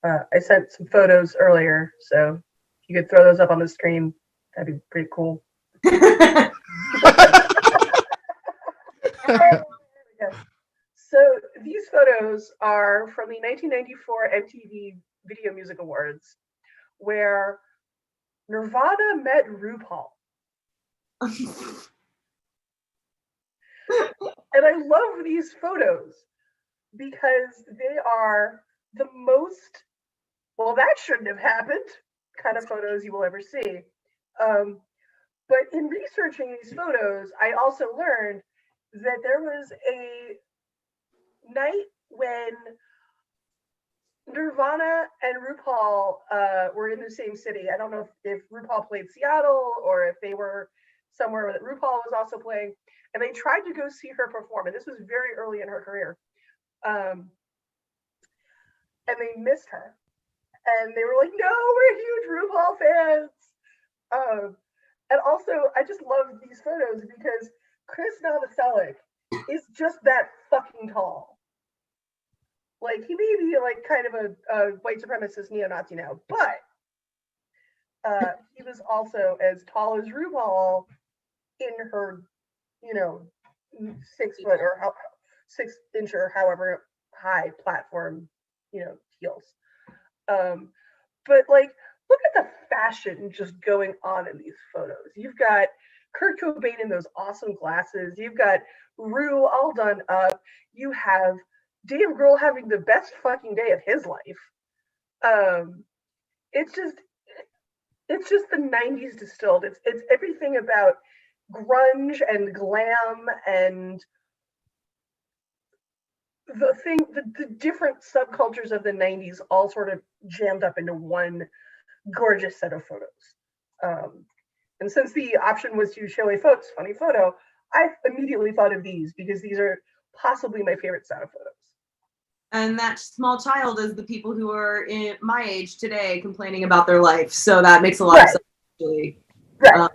I sent some photos earlier, so if you could throw those up on the screen, that'd be pretty cool. So these photos are from the 1994 MTV Video Music Awards, where Nirvana met RuPaul. And I love these photos because they are the most, well, that shouldn't have happened kind of photos you will ever see. But in researching these photos, I also learned that there was a night when Nirvana and RuPaul were in the same city. I don't know if RuPaul played Seattle or if they were somewhere that RuPaul was also playing. And they tried to go see her perform. And this was very early in her career. And they missed her. And they were like, no, we're huge RuPaul fans. And also, I just love these photos because Chris Novoselic is just that fucking tall. Like, he may be like kind of a white supremacist neo-Nazi now, but he was also as tall as RuPaul in her, 6 foot or 6 inch or however high platform, heels. But like, look at the fashion just going on in these photos. You've got Kurt Cobain in those awesome glasses. You've got Ru all done up. You have Dave Grohl having the best fucking day of his life. It's just the 90s distilled. It's everything about grunge and glam and the different subcultures of the 90s all sort of jammed up into one gorgeous set of photos. And since the option was to show a funny photo, I immediately thought of these because these are possibly my favorite set of photos. And that small child is the people who are in my age today complaining about their life. So that makes a lot of sense, actually. Right.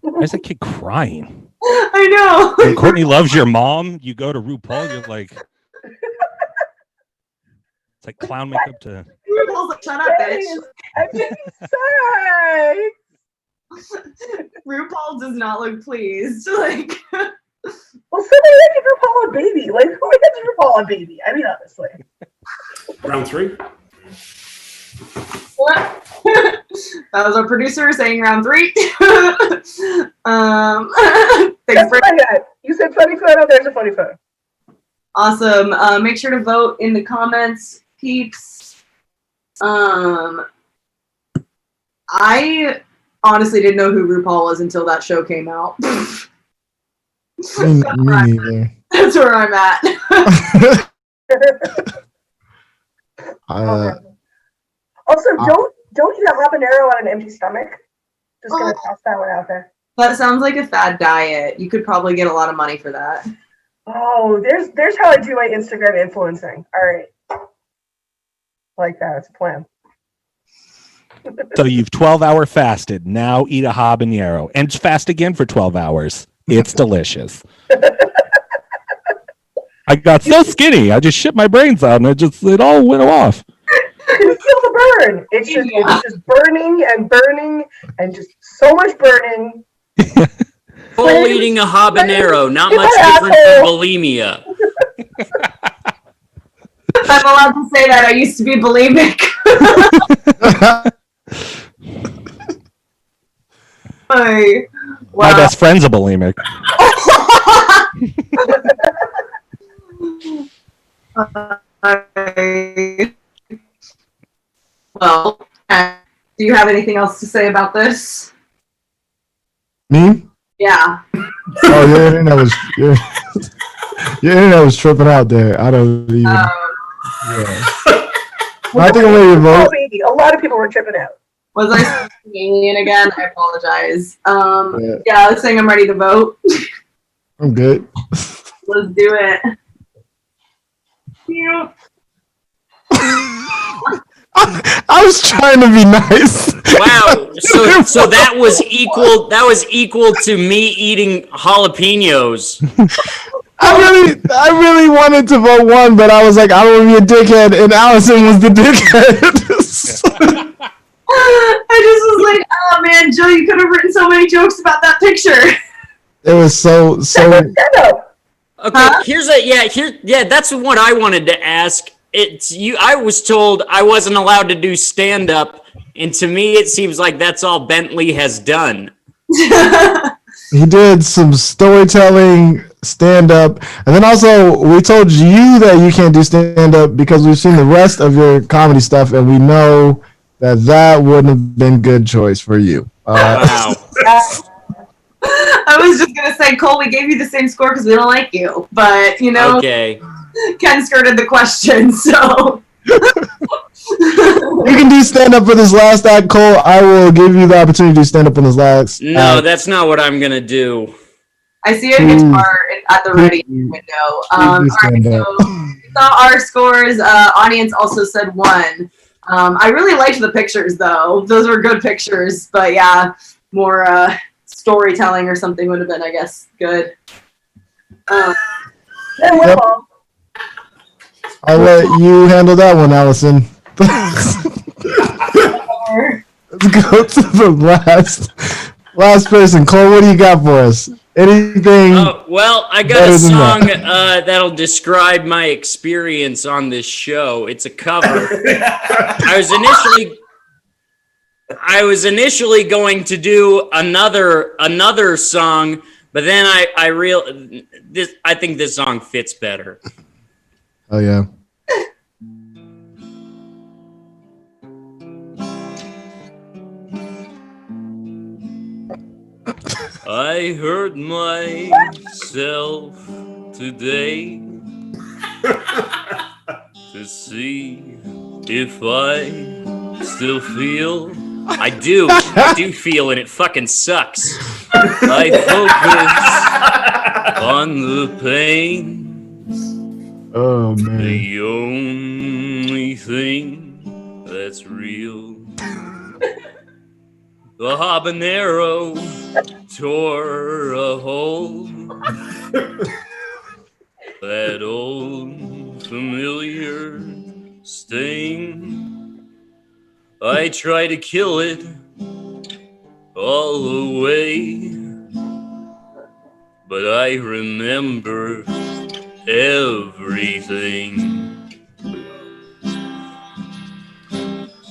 Why is that kid crying? I know. When Courtney loves your mom, you go to RuPaul, you're like, it's like clown makeup to. RuPaul's like, shut up, bitch. I'm getting sorry. RuPaul does not look pleased. Like, well, somebody had to give RuPaul a baby. Like, who gets RuPaul a baby? I mean, honestly. Round 3. That was our producer saying round 3. That's Thanks for what I got. You said funny photo. There's a funny photo. awesome. Make sure to vote in the comments, peeps. I honestly didn't know who RuPaul was until that show came out. Me neither. That's where I'm at. Also, don't eat a habanero on an empty stomach. Just gonna toss that one out there. That sounds like a fad diet. You could probably get a lot of money for that. Oh, there's how I do my Instagram influencing. All right, like that. It's a plan. So you've 12-hour fasted. Now eat a habanero and fast again for 12 hours. It's delicious. I got so skinny. I just shit my brains out and it all went off. You feel the burn. It's just burning and burning and just so much burning. Full eating a habanero, not much different than bulimia. I'm allowed to say that. I used to be bulimic. My best friend's a bulimic. Well, do you have anything else to say about this? Me? Yeah. Oh, your internet was tripping out there. I don't even. Yeah. I think I'm ready to vote. A lot of people were tripping out. Was I alien again? I apologize. Yeah, I was saying I'm ready to vote. I'm good. Let's do it. Yeah. I was trying to be nice. Wow. So that was equal. That was equal to me eating jalapenos. I really wanted to vote one, but I was like, I don't want to be a dickhead, and Allison was the dickhead. I just was like, oh man, Joe, you could have written so many jokes about that picture. It was so. Okay, that's what I wanted to ask. It's you. I was told I wasn't allowed to do stand up, and to me, it seems like that's all Bentley has done. He did some storytelling, stand up, and then also we told you that you can't do stand up because we've seen the rest of your comedy stuff, and we know that wouldn't have been good choice for you. Wow. I was just gonna say, Cole, we gave you the same score because we don't like you, but you know, okay. Ken skirted the question, so. You can do stand up for this last act, Cole. I will give you the opportunity to stand up on this last. No, that's not what I'm gonna do. I see a guitar at the ready window. All right, so we saw our scores. Audience also said 1. I really liked the pictures, though. Those were good pictures, but yeah, more storytelling or something would have been, I guess, good. Yep. I'll let you handle that one, Allison. Let's go to the last person. Cole, what do you got for us? Anything? Well, I got a song that'll describe my experience on this show. It's a cover. I was initially going to do another song, but then I think this song fits better. Oh yeah. I hurt myself today to see if I still feel. I do feel, and it fucking sucks. I focus on the pain. Oh man. The only thing that's real. The habanero tore a hole. That old familiar sting. I try to kill it all away, but I remember everything.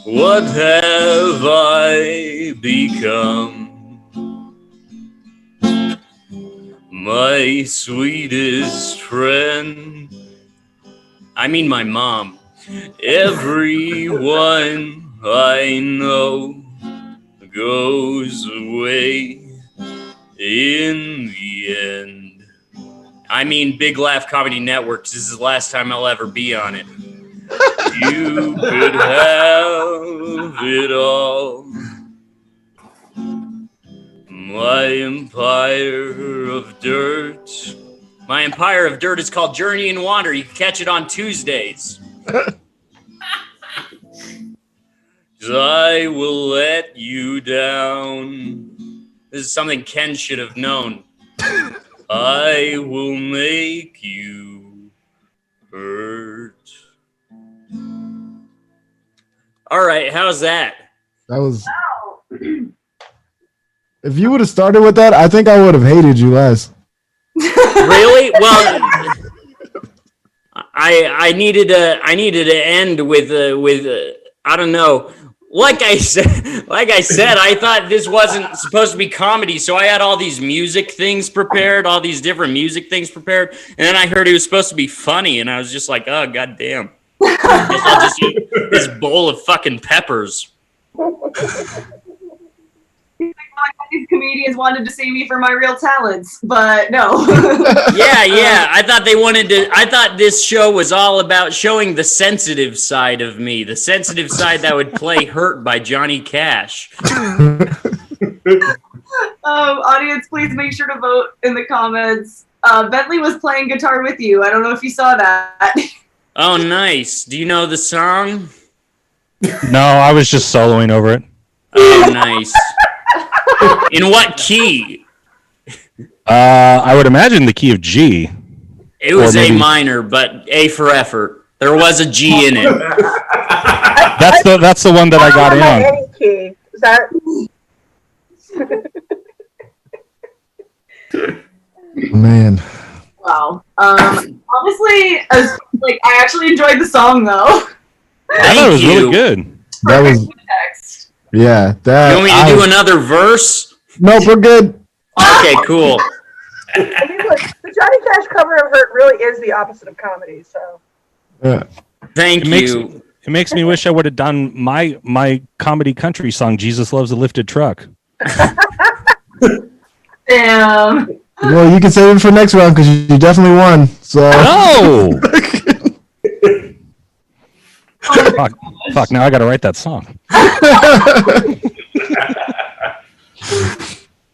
What have I become? My sweetest friend. I mean my mom. Everyone I know goes away in the end. I mean Big Laugh Comedy Network. This is the last time I'll ever be on it. You could have it all. My empire of dirt. My empire of dirt is called Journey and Wander. You can catch it on Tuesdays. I will let you down. This is something Ken should have known. I will make you hurt. All right, how's that? That was. If you would have started with that, I think I would have hated you less. Really? Well, I needed to end with I don't know. Like I said, I thought this wasn't supposed to be comedy, so I had all these music things prepared, and then I heard it was supposed to be funny, and I was just like, oh goddamn. I guess I'll just eat this bowl of fucking peppers. These comedians wanted to see me for my real talents, but no. Yeah. I thought this show was all about showing the sensitive side of me, the sensitive side that would play Hurt by Johnny Cash. Audience, please make sure to vote in the comments. Bentley was playing guitar with you. I don't know if you saw that. Oh, nice. Do you know the song? No, I was just soloing over it. Oh, nice. In what key? I would imagine the key of G. It was Or A maybe- minor, but A for effort. There was a G in it. That's the one that I got in my on. any key. Is that? Man. Wow. Honestly, I actually enjoyed the song though. I thought it was Thank really you. good. That was Text. yeah. That You want me to do another verse? Nope, we're good. Okay, cool. I mean, look, the Johnny Cash cover of "Hurt" really is the opposite of comedy. So. Yeah. Thank It makes you. it makes me wish I would have done my comedy country song "Jesus Loves a Lifted Truck." Damn. Well, you can save it for next round because you definitely won. So No. Fuck! Now I got to write that song.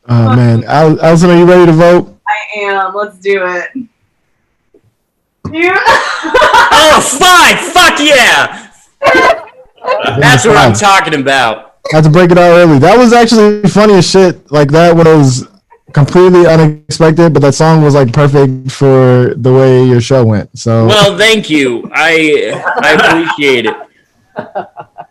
oh man, Allison, are you ready to vote? I am. Let's do it. You. Oh, 5! Fuck yeah! That's what I'm talking about. I had to break it out early. That was actually funny as shit. Like that when it was completely unexpected, but that song was like perfect for the way your show went. So Well, thank you. I appreciate it.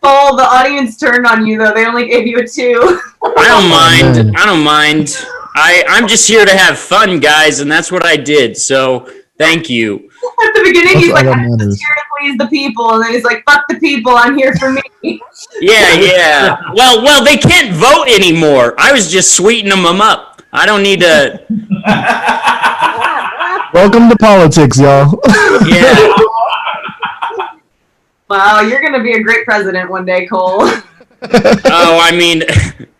Oh, the audience turned on you though. They only gave you a 2. I don't mind. man. I don't mind. I'm just here to have fun, guys, and that's what I did. So thank you. At the beginning, That's he's like, all that "I'm just matters. here to please the people," and then he's like, "Fuck the people. I'm here for me." Yeah. Well, they can't vote anymore. I was just sweetening them up. I don't need to. welcome to politics, y'all. Yeah. Wow, you're gonna be a great president one day, Cole. Oh, I mean,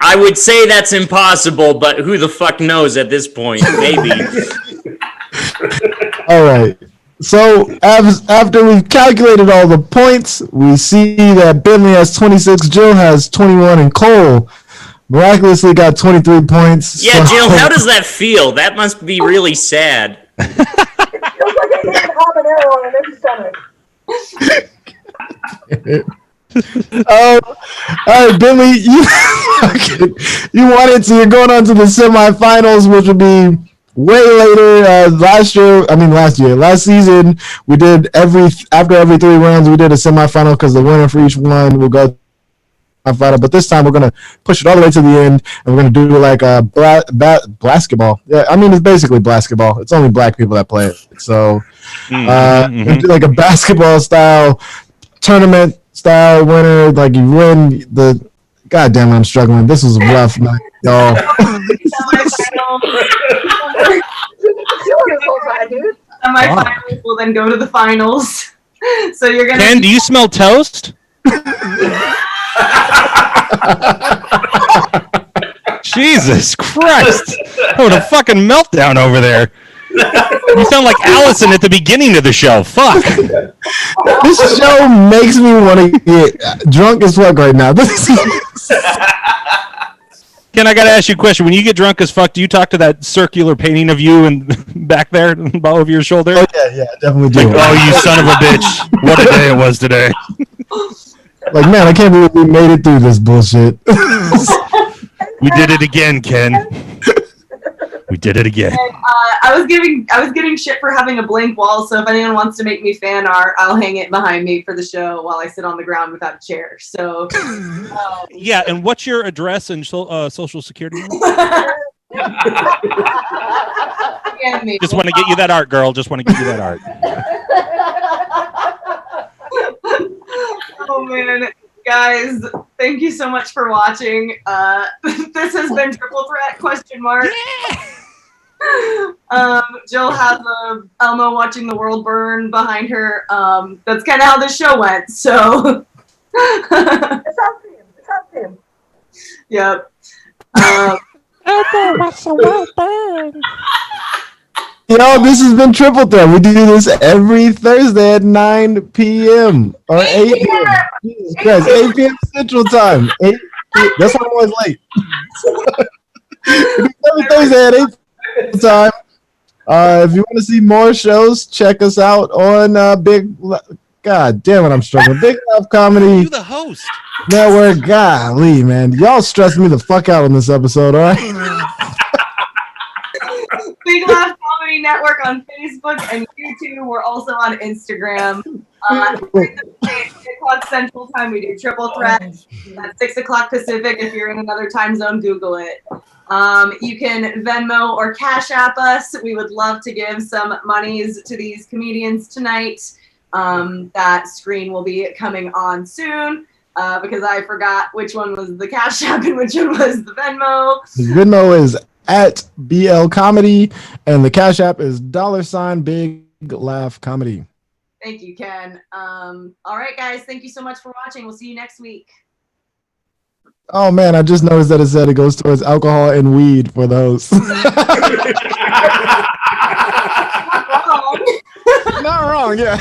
I would say that's impossible, but who the fuck knows at this point? Maybe. All right. So after we've calculated all the points, we see that Bentley has 26, Jill has 21, and Cole miraculously got 23 points. Yeah, So- Jill, how does that feel? That must be really sad. It feels like I hit a habanero on an empty stomach. all right, Bentley, you wanted to. You're going on to the semifinals, which would be way later. Last season, we did after every 3 rounds, we did a semifinal because the winner for each one will go to the final. But this time, we're gonna push it all the way to the end, and we're gonna do like a basketball. Yeah, I mean it's basically basketball. It's only black people that play it, so we do like a basketball style tournament style winner. Like you win the. God damn, I'm struggling. This was a rough night, y'all. Semifinals will then go to the finals. So you're gonna. Ken, do you smell toast? Jesus Christ! What a fucking meltdown over there. You sound like Allison at the beginning of the show. Fuck. This show makes me want to get drunk as fuck right now. Ken, I gotta ask you a question. When you get drunk as fuck, do you talk to that circular painting of you and back there over your shoulder? Oh yeah, definitely do. Oh, you son of a bitch! What a day it was today. Like, man, I can't believe we made it through this bullshit. We did it again, Ken. We did it again. I was getting shit for having a blank wall. So if anyone wants to make me fan art, I'll hang it behind me for the show while I sit on the ground without a chair. So Yeah, and what's your address and social security number? Just want to get you that art, girl. Just want to get you that art. Oh man, guys, thank you so much for watching. This has been Triple Threat ? Jill has Elmo watching the world burn behind her. That's kind of how this show went. So, It's on theme. It's on theme. yep. Yo, this has been Triple Threat. We do this every Thursday at 9 p.m. or 8 p.m. Jesus Christ, 8 p.m. Central Time. 8 p.m. That's why I'm always late. We do it every Thursday at 8 p.m. Time. If you want to see more shows, check us out on God damn it, I'm struggling. Big Laugh Comedy You the host. Network. Golly, man. Y'all stressed me the fuck out on this episode, all right? Big Laugh Comedy Network on Facebook and YouTube. We're also on Instagram. 8 o'clock Central Time, we do Triple Threat. At 6 o'clock Pacific. If you're in another time zone, Google it. You can Venmo or Cash App us. We would love to give some monies to these comedians tonight. That screen will be coming on soon because I forgot which one was the Cash App and which one was the Venmo. The Venmo is at BL Comedy, and the Cash App is $ Big Laugh Comedy. Thank you, Ken. All right, guys. Thank you so much for watching. We'll see you next week. Oh man, I just noticed that it said it goes towards alcohol and weed for those. Wrong. Not wrong, yeah.